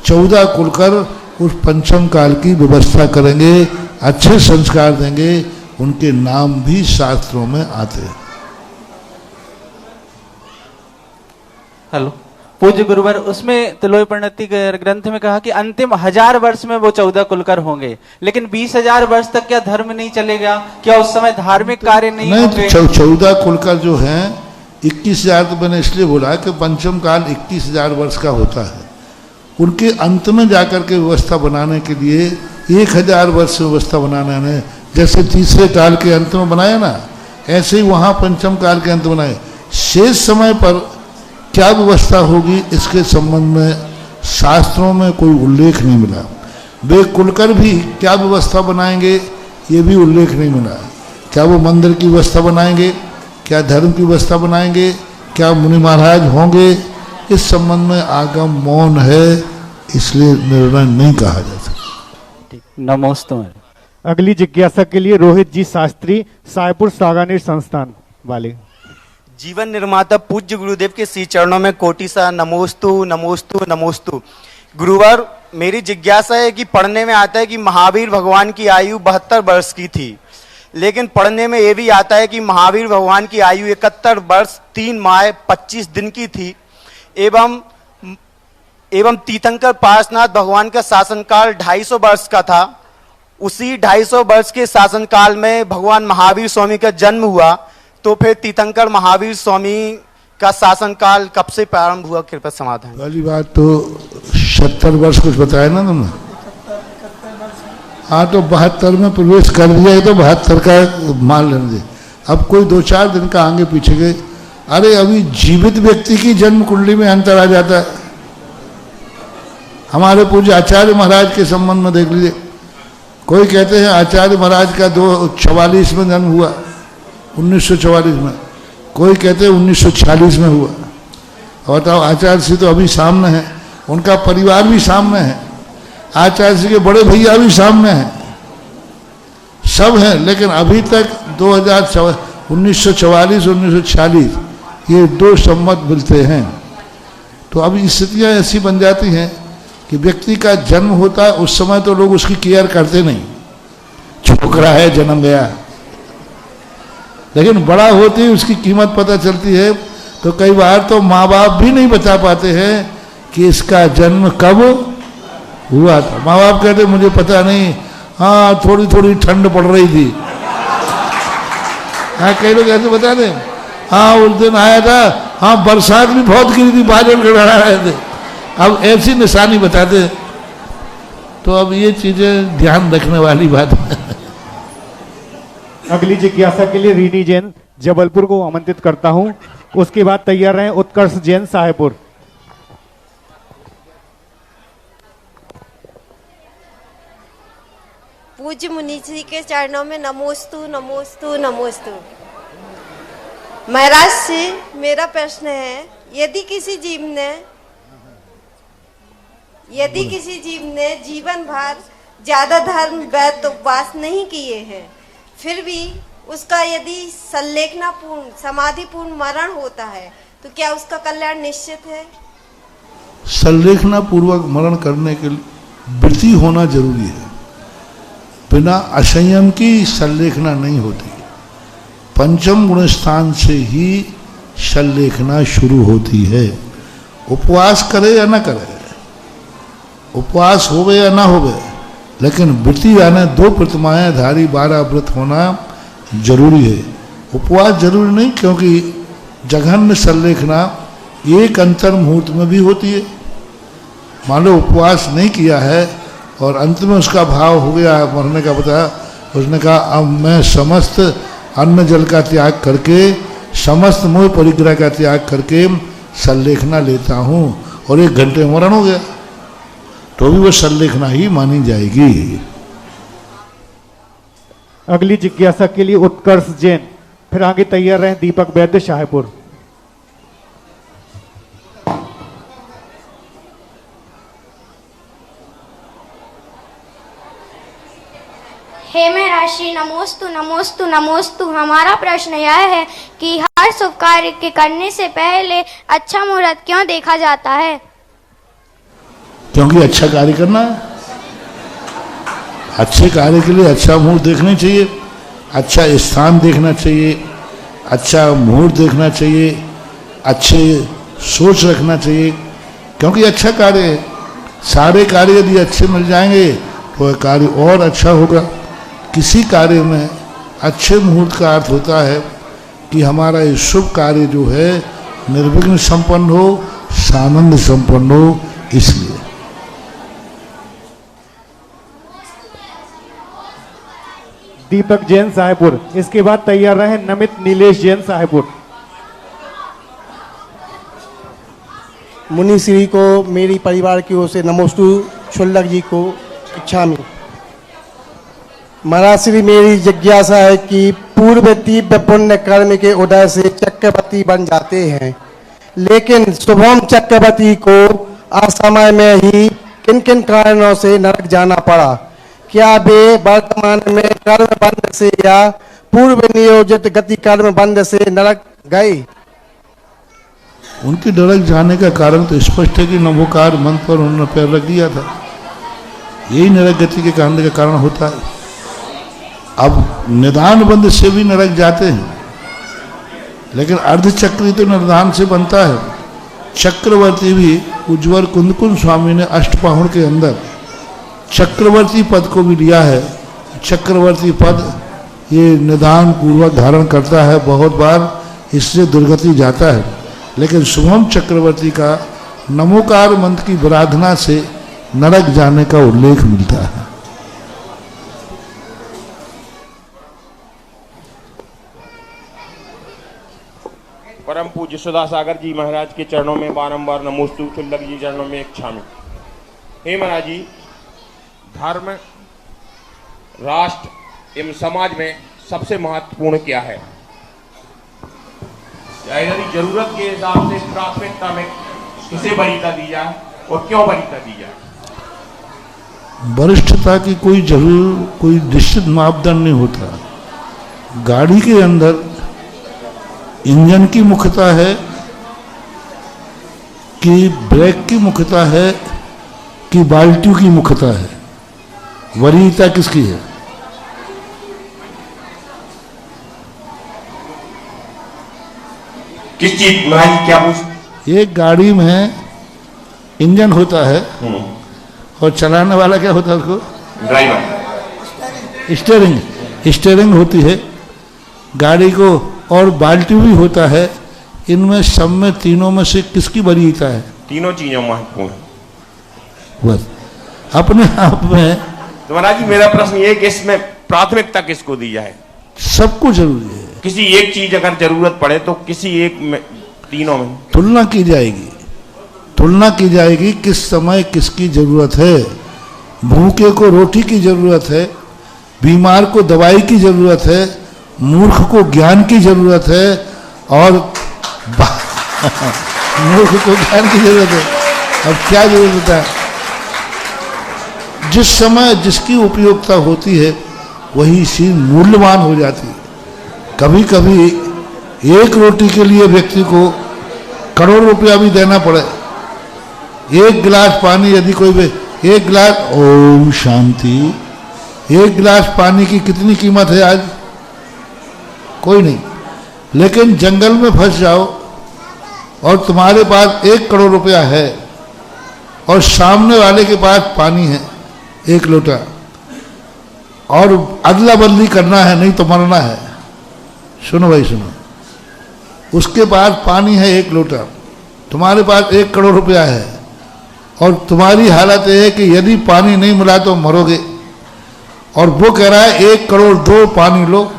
14 कुलकर उस पंचम काल की व्यवस्था करेंगे, अच्छे संस्कार देंगे। उनके नाम भी शास्त्रों में आते हैं। हेलो पूज्य गुरुवर, उसमें त्रिलोक प्रणति के ग्रंथ में कहा कि अंतिम 1000 वर्ष में वो 14 कुलकर होंगे, लेकिन 20,000 वर्ष तक क्या धर्म नहीं चलेगा? क्या उस समय धार्मिक कार्य नहीं होंगे? 14 कुलकर जो हैं 21,000, तो मैंने इसलिए बोला कि पंचम काल 21,000 वर्ष का होता है। उनके अंत में जाकर के व्यवस्था बनाने के लिए 1000 वर्ष व्यवस्था बनाना है। जैसे तीसरे काल के अंत में बनाया ना, ऐसे ही वहाँ पंचम काल के अंत बनाए। शेष समय पर क्या व्यवस्था होगी, इसके संबंध में शास्त्रों में कोई उल्लेख नहीं मिला। वे कुलकर भी क्या व्यवस्था बनाएंगे, ये भी उल्लेख नहीं मिला। क्या वो मंदिर की व्यवस्था बनाएंगे, क्या धर्म की व्यवस्था बनाएंगे, क्या मुनि महाराज होंगे, इस संबंध में आगम मौन है, इसलिए निर्णय नहीं कहा जा सकता। नमोस्तु। अगली जिज्ञासा के लिए रोहित जी शास्त्री, सायपुर सागानेर संस्थान वाले। जीवन निर्माता पूज्य गुरुदेव के श्री चरणों में कोटि सा नमोस्तु नमोस्तु नमोस्तु। गुरुवर, मेरी जिज्ञासा है कि पढ़ने में आता है कि महावीर भगवान की आयु 72 वर्ष की थी, लेकिन पढ़ने में यह भी आता है कि महावीर भगवान की आयु 71 वर्ष 3 माह 25 दिन की थी। एवं तीर्थंकर पार्श्वनाथ भगवान का शासनकाल 250 वर्ष का था। उसी 250 वर्ष के शासनकाल में भगवान महावीर स्वामी का जन्म हुआ। तो फिर तीर्थंकर महावीर स्वामी का शासनकाल कब से प्रारंभ हुआ? कृपया समाधान। पहली बात तो 70 वर्ष कुछ बताया ना तुमने। हाँ, तो 72 में प्रवेश कर दिया है, तो 72 का मान लेने दे। अब कोई 2-4 दिन का आगे पीछे गए, अरे अभी जीवित व्यक्ति की जन्म कुंडली में अंतर आ जाता है। हमारे पूज्य आचार्य महाराज के संबंध में देख लीजिए। कोई कहते हैं आचार्य महाराज का 244 में जन्म हुआ, 1944 में। कोई कहते हैं 1946 में हुआ। और बताओ, आचार्य श्री तो अभी सामने है, उनका परिवार भी सामने है, आचार्य श्री के बड़े भैया भी सामने हैं, सब हैं। लेकिन अभी तक 1944 1946 ये 2 संवत मिलते हैं। तो अभी स्थितियाँ ऐसी बन जाती हैं कि व्यक्ति का जन्म होता है, उस समय तो लोग उसकी केयर करते नहीं, छोकरा है जन्म गया। लेकिन बड़ा होते ही उसकी कीमत पता चलती है। तो कई बार तो माँ बाप भी नहीं बता पाते हैं कि इसका जन्म कब हुआ था। माँ बाप कहते मुझे पता नहीं, हाँ थोड़ी थोड़ी ठंड पड़ रही थी। हाँ, कई लोग ऐसे बता दें, हाँ उस दिन आया था, हाँ बरसात भी बहुत गिरी थी, बादल गड़गड़ा रहे थे। अब ऐसी निशानी बताते। तो अब ये चीजें ध्यान रखने वाली बात है। अगली जिज्ञासा के लिए रीनी जैन जबलपुर को आमंत्रित करता हूं। उसके बाद तैयार रहें उत्कर्ष जैन साहेबपुर। पूज्य मुनि जी के चरणों में नमोस्तु नमोस्तु नमोस्तु। महाराज से मेरा प्रश्न है, यदि किसी जीव ने जीवन भर ज्यादा धर्म व्रत उपवास नहीं किए हैं, फिर भी उसका यदि संलेखनापूर्ण समाधिपूर्ण मरण होता है, तो क्या उसका कल्याण निश्चित है? संलेखना पूर्वक मरण करने के लिए वृत्ति होना जरूरी है। बिना असंयम की संलेखना नहीं होती। पंचम गुण स्थान से ही संलेखना शुरू होती है। उपवास करे या ना करे, उपवास होवे या ना होवे, लेकिन वृत्ति यानी 2 प्रतिमाएं धारी 12 व्रत होना जरूरी है। उपवास जरूरी नहीं, क्योंकि जघन्य संलेखना एक अंतर मुहूर्त में भी होती है। मान लो उपवास नहीं किया है और अंत में उसका भाव हो गया मरने का, बताया उसने कहा अब मैं समस्त अन्न जल का त्याग करके, समस्त मोह परिग्रह का त्याग करके संलेखना लेता हूँ, और 1 घंटे मरण हो गया, तो भी वो संलेखना ही मानी जाएगी। अगली जिज्ञासा के लिए उत्कर्ष जैन, फिर आगे तैयार रहे दीपक वैद्य शाहपुर। हे मैं राशि नमोस्तु नमोस्तु नमोस्तु। हमारा प्रश्न यह है कि हर शुभ कार्य के करने से पहले अच्छा मुहूर्त क्यों देखा जाता है? क्योंकि अच्छा कार्य करना है। अच्छे कार्य के लिए अच्छा मुहूर्त देखना चाहिए, अच्छा स्थान देखना चाहिए, अच्छा मुहूर्त देखना चाहिए, अच्छे सोच रखना चाहिए, क्योंकि अच्छा कार्य है। सारे कार्य यदि अच्छे मिल जाएंगे तो वह कार्य और अच्छा होगा। किसी कार्य में अच्छे मुहूर्त का अर्थ होता है कि हमारा ये शुभ कार्य जो है निर्विघ्न संपन्न हो, सानंद संपन्न हो, इसलिए। दीपक जैन साहेबपुर, इसके बाद तैयार रहे नमित नीलेश जैन साहेबपुर। मुनि श्री को मेरी परिवार की ओर से नमोस्तु, क्षुल्लक जी को इच्छामि। महाराज श्री, मेरी जिज्ञासा है कि पूर्व तीव्र पुण्य कर्म के उदय से चक्रवर्ती बन जाते हैं, लेकिन शुभम चक्रवर्ती को असमय में ही किन किन कारणों से नरक जाना पड़ा? क्या वे वर्तमान में कर्म बंध से या पूर्व नियोजित गति कर्म बंध से नरक गए? उनके नरक जाने का कारण तो स्पष्ट है कि नभोकार मन पर उन्होंने पैर रख दिया था। यही नरक गति के कारण का कारण होता है। अब निदान बंध से भी नरक जाते हैं, लेकिन अर्धचक्री तो निदान से बनता है। चक्रवर्ती भी उज्ज्वल कुंदकुंद स्वामी ने अष्टपाहुण के अंदर चक्रवर्ती पद को भी लिया है। चक्रवर्ती पद ये निदान पूर्वक धारण करता है, बहुत बार इससे दुर्गति जाता है, लेकिन शुभम चक्रवर्ती का नमोकार मंत्र की आराधना से नरक जाने का उल्लेख मिलता है। परम पूज्य सुधा सागर जी महाराज के चरणों में बारंबार नमोस्तु, क्षुल्लक जी चरणों में इच्छामि। हे महाराज जी, धर्म, राष्ट्र एवं समाज में सबसे महत्वपूर्ण क्या है? यदि जरूरत के हिसाब से प्राथमिकता में किसे वरीयता दी जाए और क्यों वरीयता दी जाए? वरिष्ठता की कोई निश्चित मापदंड नहीं होता। गाड़ी के अंदर इंजन की मुख्यता है कि ब्रेक की मुख्यता है कि बाल्टियों की मुख्यता है? वरीयता किसकी है? किस चीज में? क्या पूछ? एक गाड़ी में इंजन होता है और चलाने वाला क्या होता है उसको? ड्राइवर। स्टीयरिंग होती है गाड़ी को, और बाल्टी भी होता है। इनमें सब में तीनों में से किसकी वरीयता है? तीनों चीजें महत्वपूर्ण है बस अपने आप में। तो महाराज जी, मेरा प्रश्न ये है कि इसमें प्राथमिकता किसको दी जाए? सबको जरूरी है। किसी एक चीज अगर जरूरत पड़े तो किसी एक में, तीनों में तुलना की जाएगी। तुलना की जाएगी किस समय किसकी जरूरत है। भूखे को रोटी की जरूरत है, बीमार को दवाई की जरूरत है, मूर्ख को ज्ञान की जरूरत है, और मूर्ख को ज्ञान की जरूरत है। अब क्या जरूरत है? जिस समय जिसकी उपयोगिता होती है वही चीज मूल्यवान हो जाती है। कभी कभी एक रोटी के लिए व्यक्ति को करोड़ रुपया भी देना पड़े, एक गिलास पानी यदि कोई एक गिलास, ओम शांति, एक गिलास पानी की कितनी कीमत है आज? कोई नहीं। लेकिन जंगल में फंस जाओ और तुम्हारे पास 1 करोड़ रुपया है और सामने वाले के पास पानी है 1 लोटा, और अदला बदली करना है, नहीं तो मरना है। सुनो भाई सुनो, उसके पास पानी है 1 लोटा, तुम्हारे पास 1 करोड़ रुपया है, और तुम्हारी हालत यह है कि यदि पानी नहीं मिला तो मरोगे, और वो कह रहा है 1 करोड़ दो, पानी लो।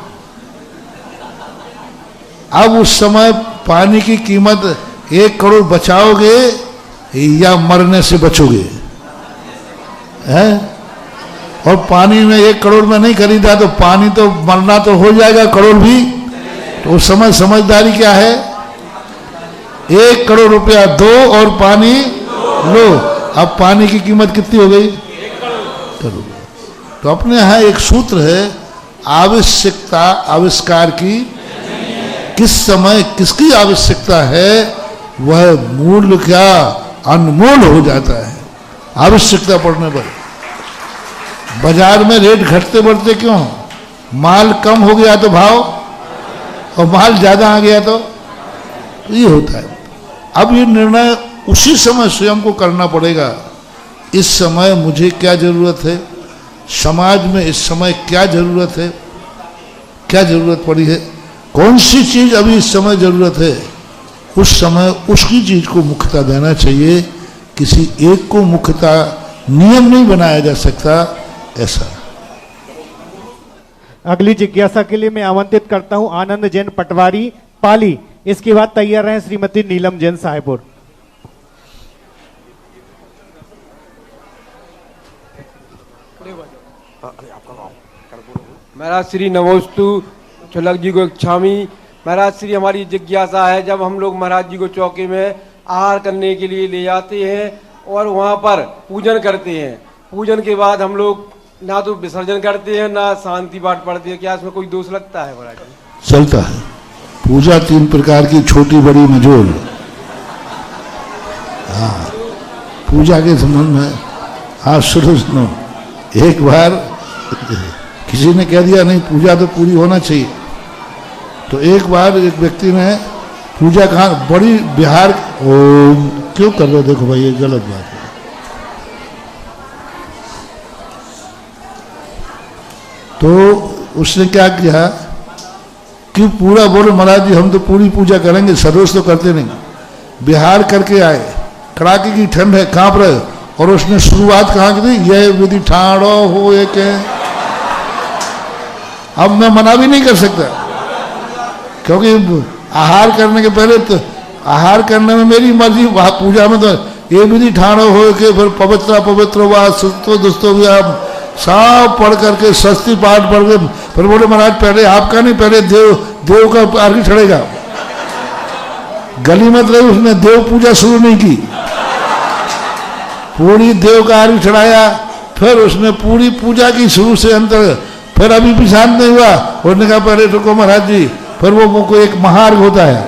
अब उस समय पानी की कीमत 1 करोड़ बचाओगे या मरने से बचोगे? हैं? और पानी में 1 करोड़ में नहीं खरीदा तो पानी तो मरना तो हो जाएगा, करोड़ भी। तो उस समय समझदारी क्या है? 1 करोड़ रुपया दो और पानी लो। अब पानी की कीमत कितनी हो गई? 1 करोड़। तो अपने यहाँ एक सूत्र है, आवश्यकता आविष्कार की, किस समय किसकी आवश्यकता है वह मूल्य क्या अनमोल हो जाता है। आवश्यकता पड़ने पर बाजार में रेट घटते बढ़ते क्यों? माल कम हो गया तो भाव, और माल ज्यादा आ गया तो ये होता है। अब ये निर्णय उसी समय स्वयं को करना पड़ेगा, इस समय मुझे क्या जरूरत है, समाज में इस समय क्या जरूरत है, क्या जरूरत पड़ी है, कौन सी चीज अभी इस समय जरूरत है, उस समय उसकी चीज को मुख्यता देना चाहिए। किसी एक को मुख्यता नियम नहीं बनाया जा सकता ऐसा। अगली जिज्ञासा के लिए मैं आमंत्रित करता हूं आनंद जैन पटवारी पाली। इसके बाद तैयार रहे श्रीमती नीलम जैन साहेबपुर। महाराज श्री नमोस्तु छुल्लक जी को इच्छामी। महाराज श्री हमारी जिज्ञासा है, जब हम लोग महाराज जी को चौके में आहार करने के लिए ले जाते हैं और वहाँ पर पूजन करते हैं, पूजन के बाद हम लोग ना तो विसर्जन करते हैं ना शांति पाठ पढ़ते हैं, क्या इसमें कोई दोष लगता है महाराज जी? चलता है। पूजा 3 प्रकार की, छोटी बड़ी मझोल। हाँ, पूजा के संबंध में हाँ सुनो, एक बार किसी ने कह दिया नहीं पूजा तो पूरी होना चाहिए, तो एक बार एक व्यक्ति ने पूजा कहाँ बड़ी बिहार, ओम क्यों कर रहे हो? देखो भाई ये गलत बात है। तो उसने क्या किया कि पूरा बोले महाराज जी हम तो पूरी पूजा करेंगे, सरोज तो करते नहीं। बिहार करके आए, कड़ाके की ठंड है, कांप रहे, और उसने शुरुआत कहाँ की थी? यह विधि ठाड़ो हो एक है। अब मैं मना भी नहीं कर सकता, क्योंकि आहार करने के पहले तो आहार करने में मेरी मर्जी, वहाँ पूजा में तो ये विधि ठाड़ो हो के फिर पवित्र पवित्र व सुस्तो दुस्तो भी आप सब पढ़ करके स्वस्ति पाठ पढ़ के फिर बोले महाराज पहले आपका नहीं, पहले देव का आरती चढ़ेगा। गली में तो उसने देव पूजा शुरू नहीं की, पूरी देव का आरती चढ़ाया, फिर उसने पूरी पूजा की शुरू से अंत। फिर अभी भी शांत नहीं हुआ, उसने कहा पहले रुको महाराज जी, फिर वो को एक महार्घ होता है,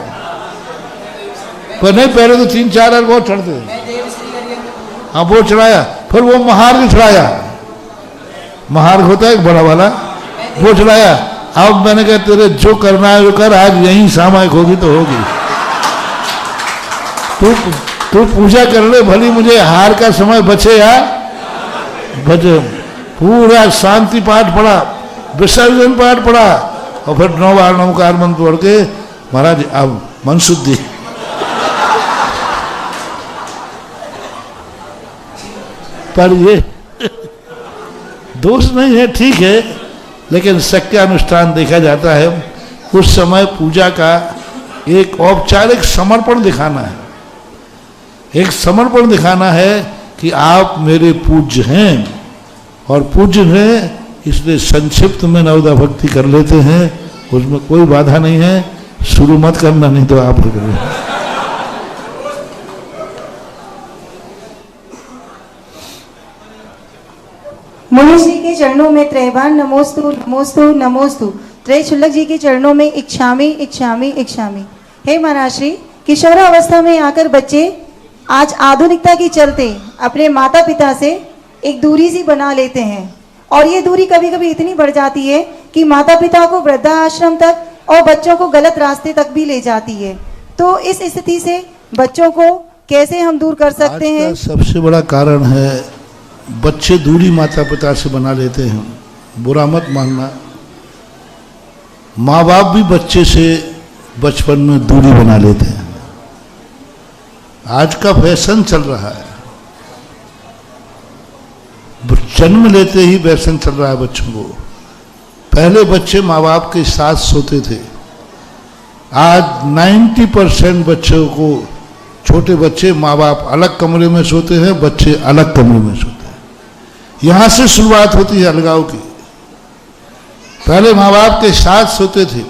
पर नहीं पहले तो 3-4 अर्घ और चढ़ते, हाँ वो चढ़ाया, फिर वो महार्घ चढ़ाया, महार्घ होता है एक बड़ा वाला, वो चढ़ाया। अब मैंने कहा तेरे जो करना है वो कर, आज यही सामायिक होगी तो होगी, तू पूजा कर ले, भली मुझे हार का समय बचे या बचे। पूरा शांति पाठ पढ़ा, विसर्जन पाठ पढ़ा, और फिर 9 बार नमकार मंत्र पढ़ के महाराज अब मन शुद्धि। पर ये दोष नहीं है, ठीक है, लेकिन सत्यानुष्ठान देखा जाता है। उस समय पूजा का एक औपचारिक समर्पण दिखाना है, एक समर्पण दिखाना है कि आप मेरे पूज्य हैं, और पूज्य हैं इसलिए संक्षिप्त में नवदा भक्ति कर लेते हैं, उसमें कोई बाधा नहीं है। शुरू मत करना, नहीं तो आप करें। मुनि श्री के चरणों में त्रैवान नमोस्तु नमोस्तु नमोस्तु। त्रय छुल्लक जी के चरणों में इच्छामी इच्छामी इच्छामी। हे महाराज श्री, किशोरावस्था में आकर बच्चे आज आधुनिकता के चलते अपने माता पिता से एक दूरी सी बना लेते हैं और ये दूरी कभी कभी इतनी बढ़ जाती है कि माता पिता को वृद्धाश्रम तक और बच्चों को गलत रास्ते तक भी ले जाती है। तो इस स्थिति से बच्चों को कैसे हम दूर कर सकते हैं? सबसे बड़ा कारण है बच्चे दूरी माता पिता से बना लेते हैं। बुरा मत मानना, माँ बाप भी बच्चे से बचपन में दूरी बना लेते हैं। आज का फैशन चल रहा है, जन्म लेते ही फैशन चल रहा है बच्चों को। पहले बच्चे माँ बाप के साथ सोते थे, आज 90% बच्चों को, छोटे बच्चे माँ बाप अलग कमरे में सोते हैं, बच्चे अलग कमरे में सोते हैं। यहाँ से शुरुआत होती है अलगाव की। पहले माँ बाप के साथ सोते थे,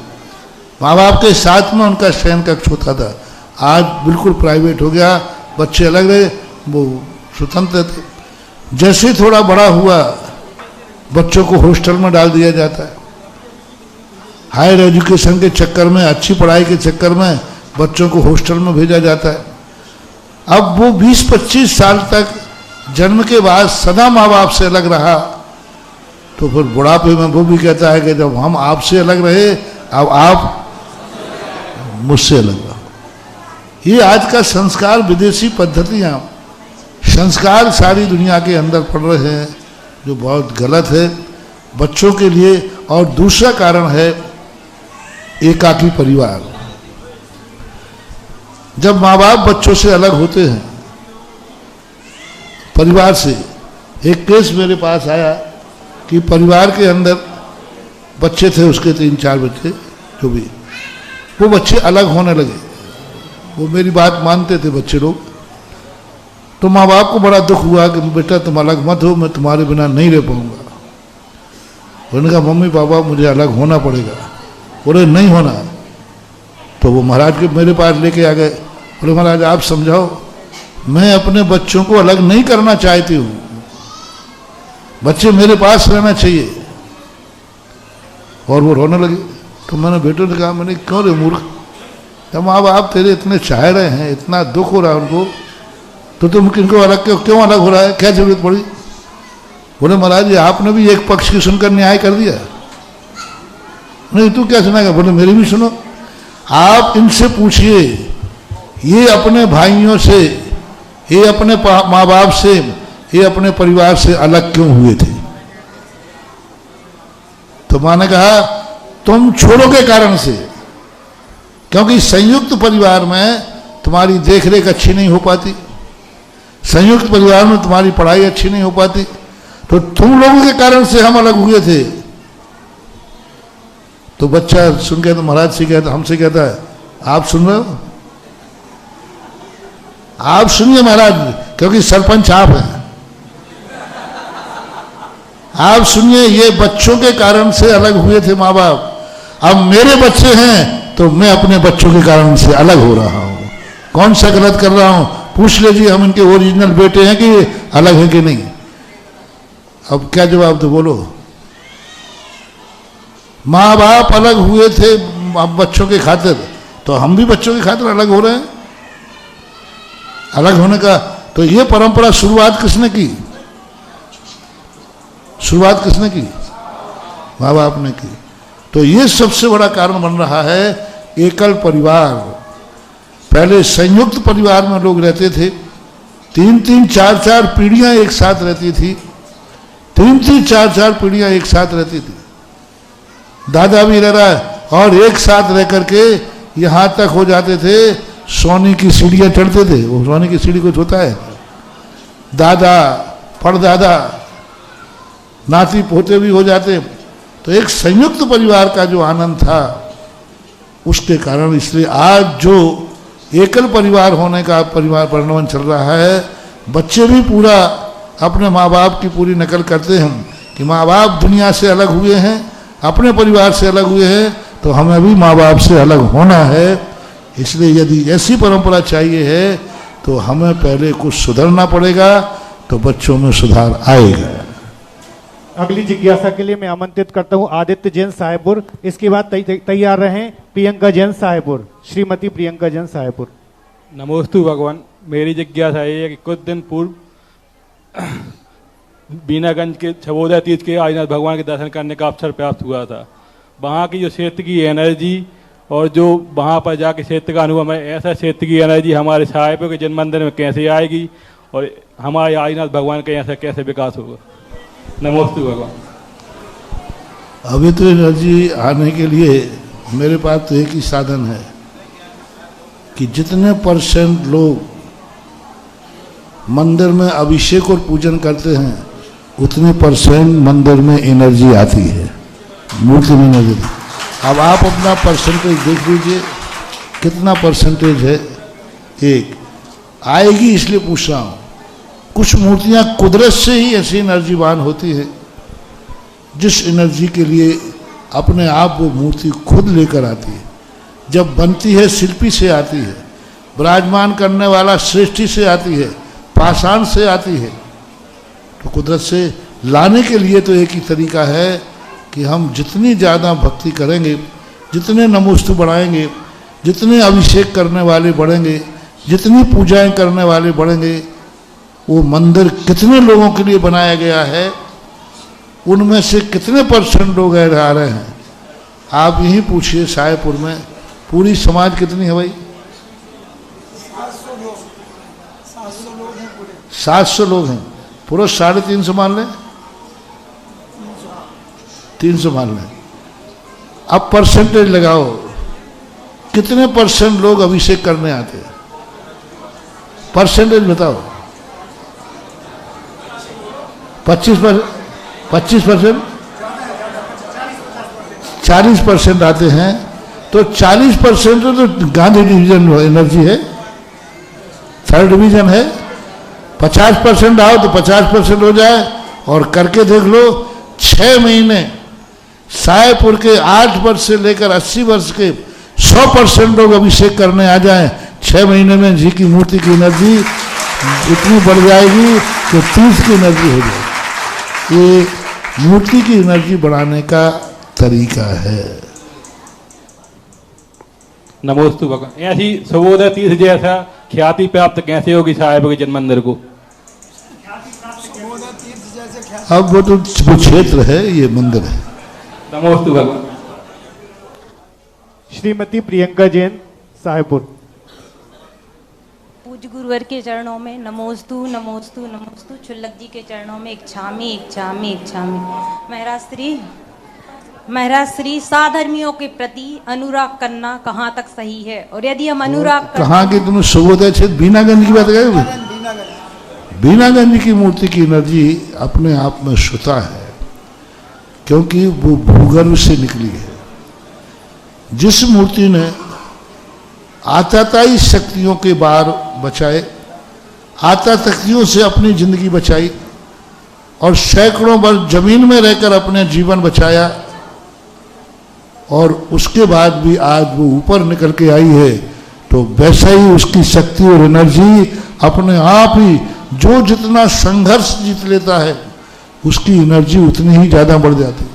माँ बाप के साथ में उनका शयन कक्ष होता था। आज बिल्कुल प्राइवेट हो गया, बच्चे अलग रहे, वो स्वतंत्र थे। जैसे थोड़ा बड़ा हुआ बच्चों को हॉस्टल में डाल दिया जाता है। हायर एजुकेशन के चक्कर में, अच्छी पढ़ाई के चक्कर में बच्चों को हॉस्टल में भेजा जाता है। अब वो 20-25 साल तक जन्म के बाद सदा माँ बाप से अलग रहा, तो फिर बुढ़ापे में वो भी कहता है कि जब हम आपसे अलग रहे अब आप मुझसे अलग रहो। ये आज का संस्कार, विदेशी पद्धतियाँ, संस्कार सारी दुनिया के अंदर पड़ रहे हैं, जो बहुत गलत है बच्चों के लिए। और दूसरा कारण है एकाकी परिवार। जब माँ बाप बच्चों से अलग होते हैं परिवार से, एक केस मेरे पास आया कि परिवार के अंदर बच्चे थे, उसके 3-4 बच्चे, जो भी, वो बच्चे अलग होने लगे। वो मेरी बात मानते थे बच्चे लोग। तो माँ बाप को बड़ा दुख हुआ कि बेटा तुम अलग मत हो, मैं तुम्हारे बिना नहीं रह पाऊंगा। उन्होंने कहा मम्मी पापा मुझे अलग होना पड़ेगा। बोले नहीं होना। तो वो महाराज के मेरे पास लेके आ गए। बोले महाराज आप समझाओ, मैं अपने बच्चों को अलग नहीं करना चाहती हूँ, बच्चे मेरे पास रहना चाहिए। और वो रोने लगे। तो मैंने बेटे ने कहा, मैंने क्यों रे मूर्ख, जब माँ बाप तेरे इतने चाह रहे हैं, इतना दुख हो रहा है उनको, तो तुम किनको अलग क्यों अलग हो रहा है, क्या जरूरत पड़ी? बोले महाराज जी आपने भी एक पक्ष की सुनकर न्याय कर दिया। नहीं तू क्या सुनाएगा? बोले मेरी भी सुनो। आप इनसे पूछिए, ये अपने भाइयों से, ये अपने माँ बाप से, ये अपने परिवार से अलग क्यों हुए थे? तो माँ ने कहा तुम छोड़ो के कारण से, क्योंकि संयुक्त परिवार में तुम्हारी देखरेख अच्छी नहीं हो पाती, संयुक्त परिवार में तुम्हारी पढ़ाई अच्छी नहीं हो पाती, तो तुम लोगों के कारण से हम अलग हुए थे। तो बच्चा सुन के तो महाराज से कहता, हमसे कहता है आप सुन रहे हो? आप सुनिए महाराज, क्योंकि सरपंच आप हैं, आप सुनिए, ये बच्चों के कारण से अलग हुए थे माँ बाप। अब मेरे बच्चे हैं तो मैं अपने बच्चों के कारण से अलग हो रहा हूं। कौन सा गलत कर रहा हूं? पूछ लीजिए, हम इनके ओरिजिनल बेटे हैं कि अलग है कि नहीं। अब क्या जवाब दो बोलो? माँ बाप अलग हुए थे बच्चों के खातिर, तो हम भी बच्चों के खातिर अलग हो रहे हैं। अलग होने का तो ये परंपरा शुरुआत किसने की? शुरुआत किसने की? माँ बाप ने की। तो ये सबसे बड़ा कारण बन रहा है एकल परिवार। पहले संयुक्त परिवार में लोग रहते थे, 3-3, 4-4 पीढ़ियां एक साथ रहती थी, 3-3, 4-4 पीढ़ियां एक साथ रहती थी। दादा भी रह रहा है, और एक साथ रह करके यहाँ तक हो जाते थे, सोने की सीढ़ियाँ चढ़ते थे। वो सोने की सीढ़ी कुछ होता है, दादा परदादा नाती पोते भी हो जाते। तो एक संयुक्त परिवार का जो आनंद था उसके कारण, इसलिए आज जो एकल परिवार होने का परिवार परिणमन चल रहा है, बच्चे भी पूरा अपने माँ बाप की पूरी नकल करते हैं कि माँ बाप दुनिया से अलग हुए हैं, अपने परिवार से अलग हुए हैं, तो हमें भी माँ बाप से अलग होना है। इसलिए यदि ऐसी परंपरा चाहिए है तो हमें पहले कुछ सुधरना पड़ेगा, तो बच्चों में सुधार आएगा। अगली जिज्ञासा के लिए मैं आमंत्रित करता हूं आदित्य जैन साहेबपुर। इसके बाद तैयार रहें प्रियंका जैन साहेबपुर, श्रीमती प्रियंका जैन साहेबपुर। नमोस्तु भगवान। मेरी जिज्ञासा ये है कि कुछ दिन पूर्व बीनागंज के छबोदा तीर्थ के आदिनाथ भगवान के दर्शन करने का अवसर प्राप्त हुआ था। वहाँ की जो क्षेत्र की एनर्जी और जो वहाँ पर जाके क्षेत्र का अनुभव है, ऐसा क्षेत्र की एनर्जी हमारे साहेबों के जन्म मंदिर में कैसे आएगी और हमारे आदिनाथ भगवान का यहाँ कैसे विकास होगा? नमोस्तु भगवान। अभी तो एनर्जी आने के लिए मेरे पास तो एक ही साधन है कि जितने % लोग मंदिर में अभिषेक और पूजन करते हैं उतने % मंदिर में एनर्जी आती है, मूर्ति में एनर्जी। अब आप अपना परसेंटेज देख लीजिए कितना % है। एक आएगी इसलिए पूछ रहा हूँ। कुछ मूर्तियाँ कुदरत से ही ऐसी एनर्जीवान होती है जिस एनर्जी के लिए अपने आप वो मूर्ति खुद लेकर आती है। जब बनती है शिल्पी से आती है, विराजमान करने वाला सृष्टि से आती है, पाषाण से आती है। तो कुदरत से लाने के लिए तो एक ही तरीका है कि हम जितनी ज़्यादा भक्ति करेंगे, जितने नमोस्तु बढ़ाएंगे, जितने अभिषेक करने वाले बढ़ेंगे, जितनी पूजाएं करने वाले बढ़ेंगे, वो मंदिर कितने लोगों के लिए बनाया गया है, उनमें से कितने % लोग आ रहे हैं। आप यही पूछिए साहेबपुर में पूरी समाज कितनी है भाई? 700 लोग हैं। पुरुष 350 मान लें, 300 मान लें। अब % लगाओ कितने % लोग अभिषेक करने आते हैं? % बताओ। 25%, 40% आते हैं। तो 40% तो गांधी डिवीजन एनर्जी है, 3rd डिवीजन है। 50% आओ तो 50% हो जाए। और करके देख लो 6 महीने साहेबपुर के 8 वर्ष से लेकर 80 वर्ष के 100% लोग अभिषेक करने आ जाएं, 6 महीने में जी की मूर्ति की एनर्जी इतनी बढ़ जाएगी कि 30 की एनर्जी हो जाएगी। ये मूर्ति की एनर्जी बढ़ाने का तरीका है। नमोस्तु भगवान। ऐसी सबोदय तीर्थ जैसा ख्याति प्राप्त कैसे होगी साहेब के जन्म मंदिर को? अब वो तो वो क्षेत्र है, ये मंदिर है। नमोस्तु भगवान। श्रीमती प्रियंका जैन, साहेबपुर। पूज्य गुरुवर के चरणों में नमोस्तु नमोस्तु नमोस्तु। छुल्लक जी के चरणों में इच्छामी इच्छामी इच्छामी। महाराज श्री साधर्मियों के प्रति अनुराग करना कहाँ तक सही है? और यदि हम अनुराग कहाँ की तुमने सबोदय क्षेत्र बीनागंज की बात करें? बीनागंज की मूर्ति की एनर्जी अपने आप में शुता है, क्योंकि वो भूगर्भ से निकली है। जिस मूर्ति ने आताताई शक्तियों के बार बचाए, आतातक्तियों से अपनी जिंदगी बचाई और सैकड़ों वर्ष जमीन में रहकर अपने जीवन बचाया, और उसके बाद भी आज वो ऊपर निकल के आई है, तो वैसा ही उसकी शक्ति और एनर्जी अपने आप ही जो जितना संघर्ष जीत लेता है उसकी एनर्जी उतनी ही ज़्यादा बढ़ जाती है।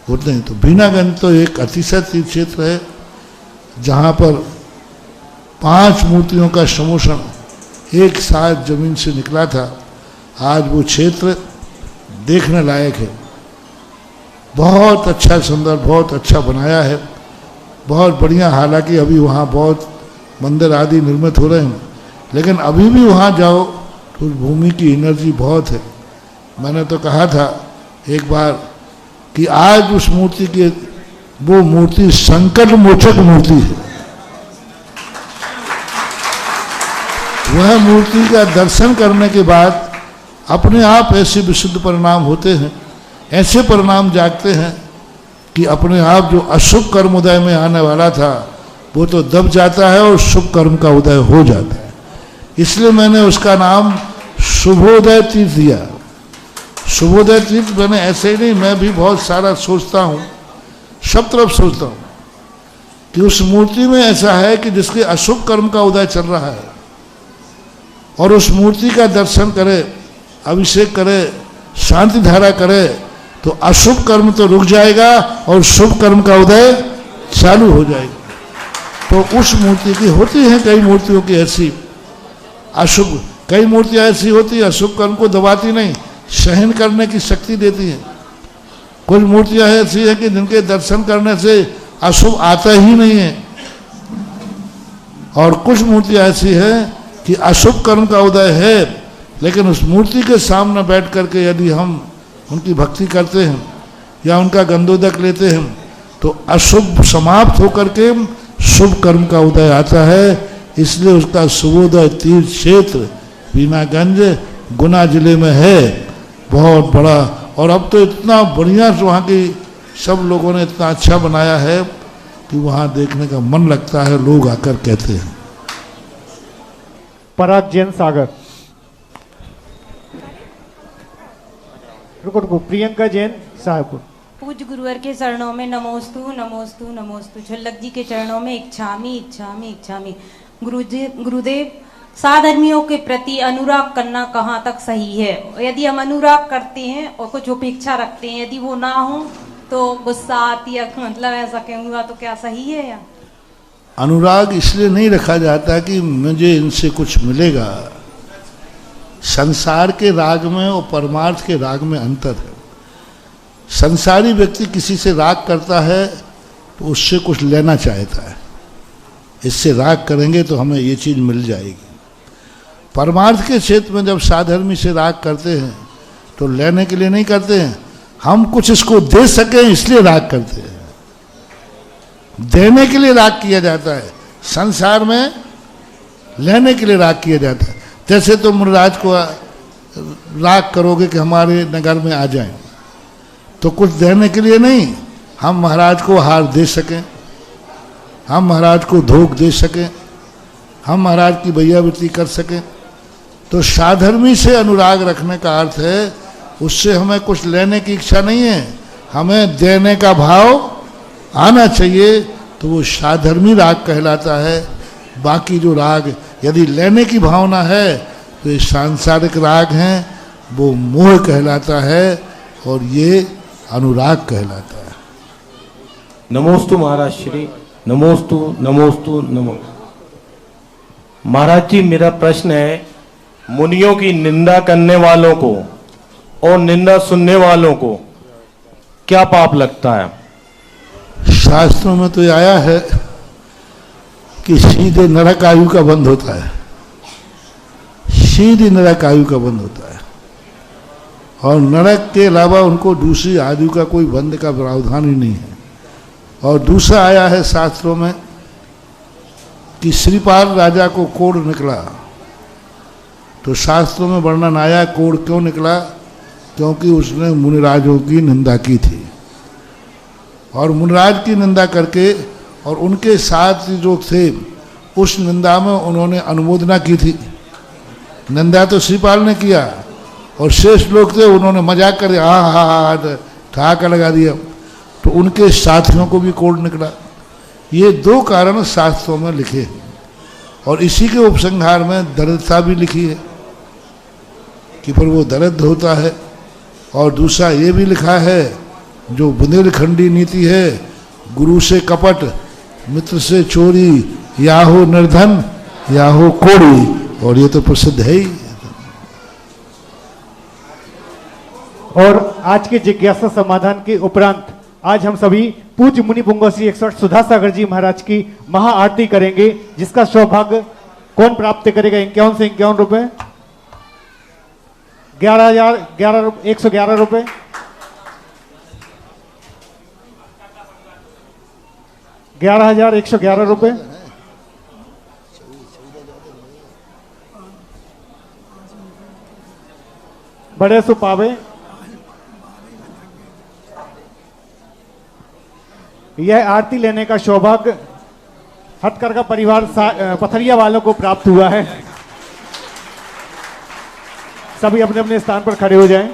उतने ही तो बीनागंज तो एक अतिशय तीर्थ क्षेत्र है जहाँ पर 5 मूर्तियों का समोषण एक साथ जमीन से निकला था। आज वो क्षेत्र देखने लायक है, बहुत अच्छा सुंदर, बहुत अच्छा बनाया है, बहुत बढ़िया। हालांकि अभी वहाँ बहुत मंदिर आदि निर्मित हो रहे हैं, लेकिन अभी भी वहाँ जाओ तो उस भूमि की एनर्जी बहुत है। मैंने तो कहा था एक बार कि आज उस मूर्ति के वो मूर्ति संकट मोचक मूर्ति है। वह मूर्ति का दर्शन करने के बाद अपने आप ऐसे विशुद्ध परिणाम होते हैं, ऐसे परिणाम जागते हैं कि अपने आप जो अशुभ कर्म उदय में आने वाला था वो तो दब जाता है और शुभ कर्म का उदय हो जाता है। इसलिए मैंने उसका नाम शुभोदय तीर्थ दिया। शुभोदय तीर्थ मैंने ऐसे ही नहीं, मैं भी बहुत सारा सोचता हूँ, सब तरफ सोचता हूँ कि उस मूर्ति में ऐसा है कि जिसके अशुभ कर्म का उदय चल रहा है और उस मूर्ति का दर्शन करे, अभिषेक करे, शांति धारा करे, तो अशुभ कर्म तो रुक जाएगा और शुभ कर्म का उदय चालू हो जाएगा। तो उस मूर्ति की होती हैं कई मूर्तियों की ऐसी अशुभ, कई मूर्तियां ऐसी होती हैं अशुभ कर्म को दबाती नहीं, सहन करने की शक्ति देती हैं। कुछ मूर्तियां ऐसी हैं कि जिनके दर्शन करने से अशुभ आता ही नहीं है, और कुछ मूर्तियां ऐसी हैं कि अशुभ कर्म का उदय है, लेकिन उस मूर्ति के सामने बैठ करके यदि हम उनकी भक्ति करते हैं या उनका गंधोदक लेते हैं तो अशुभ समाप्त होकर के शुभ कर्म का उदय आता है। इसलिए उसका शुभोदय तीर्थ क्षेत्र बीनागंज गुना जिले में है, बहुत बड़ा। और अब तो इतना बढ़िया वहाँ की सब लोगों ने इतना अच्छा बनाया है कि वहाँ देखने का मन लगता है, लोग आकर कहते हैं। पराग जैन सागर। रुको प्रियंका जैन साहेबपुर। पूज्य गुरुवर के चरणों में नमोस्तु नमोस्तु नमोस्तु। छुल्लक जी के चरणों में इच्छामी इच्छामी इच्छामी। गुरुदेव, साधर्मियों के प्रति अनुराग करना कहाँ तक सही है? यदि हम अनुराग करते हैं और कुछ उपेक्षा रखते हैं, यदि वो ना हो तो गुस्सा आती है, मतलब ऐसा कहूँगा तो क्या सही है? या अनुराग इसलिए नहीं रखा जाता कि मुझे इनसे कुछ मिलेगा। संसार के राग में और परमार्थ के राग में अंतर है। संसारी व्यक्ति किसी से राग करता है तो उससे कुछ लेना चाहता है, इससे राग करेंगे तो हमें ये चीज़ मिल जाएगी। परमार्थ के क्षेत्र में जब साधर्मी से राग करते हैं तो लेने के लिए नहीं करते हैं, हम कुछ इसको दे सकें इसलिए राग करते हैं, देने के लिए राग किया जाता है। संसार में लेने के लिए राग किया जाता है। जैसे तुम मुनिराज को राग करोगे कि हमारे नगर में आ जाएं, तो कुछ देने के लिए नहीं, हम महाराज को हार दे सकें, हम महाराज को धोख दे सकें, हम महाराज की भैयावृत्ति कर सकें। तो साधर्मी से अनुराग रखने का अर्थ है उससे हमें कुछ लेने की इच्छा नहीं है, हमें देने का भाव आना चाहिए, तो वो साधर्मी राग कहलाता है। बाकी जो राग यदि लेने की भावना है तो ये सांसारिक राग हैं, वो मोह कहलाता है और ये अनुराग कहलाता है। नमोस्तु महाराज श्री, नमोस्तु नमोस्तु नमो। महाराज जी, मेरा प्रश्न है, मुनियों की निंदा करने वालों को और निंदा सुनने वालों को क्या पाप लगता है? शास्त्रों में तो आया है कि सीधे नरक आयु का बंध होता है, सीधी नरक आयु का बंध होता है, और नरक के अलावा उनको दूसरी आयु का कोई बंध का प्रावधान ही नहीं है। और दूसरा आया है शास्त्रों में कि श्रीपाल राजा को कोढ़ निकला, तो शास्त्रों में वर्णन आया कोढ़ क्यों निकला, क्योंकि उसने मुनिराजों की निंदा की थी, और मुनिराज की निंदा करके और उनके साथ जो थे उस निंदा में उन्होंने अनुमोदना की थी। निंदा तो श्रीपाल ने किया और शेष लोग थे उन्होंने मजाक कर दिया, हाँ हाँ हाँ ठहाका लगा दिया, तो उनके साथियों को भी कोढ़ निकला। ये दो कारण शास्त्रों में लिखे हैं, और इसी के उपसंहार में दरिद्रता भी लिखी है कि पर वो दरिद्र होता है। और दूसरा ये भी लिखा है जो बुंदेलखंडी नीति है, गुरु से कपट, मित्र से चोरी, या हो निर्धन या हो कोढ़ी, और ये तो प्रसिद्ध है ही। और आज के जिज्ञासा समाधान के उपरांत आज हम सभी पूज्य मुनि पुंगव श्री 108 सुधा सागर जी महाराज की महा आरती करेंगे, जिसका सौभाग्य कौन प्राप्त करेगा? 51 से 51 रुपए, 111 रुपए, 11,111 रुपए, बड़े सो पावे। यह आरती लेने का सौभाग्य हथकरघा परिवार पथरिया वालों को प्राप्त हुआ है। सभी अपने अपने स्थान पर खड़े हो जाएं।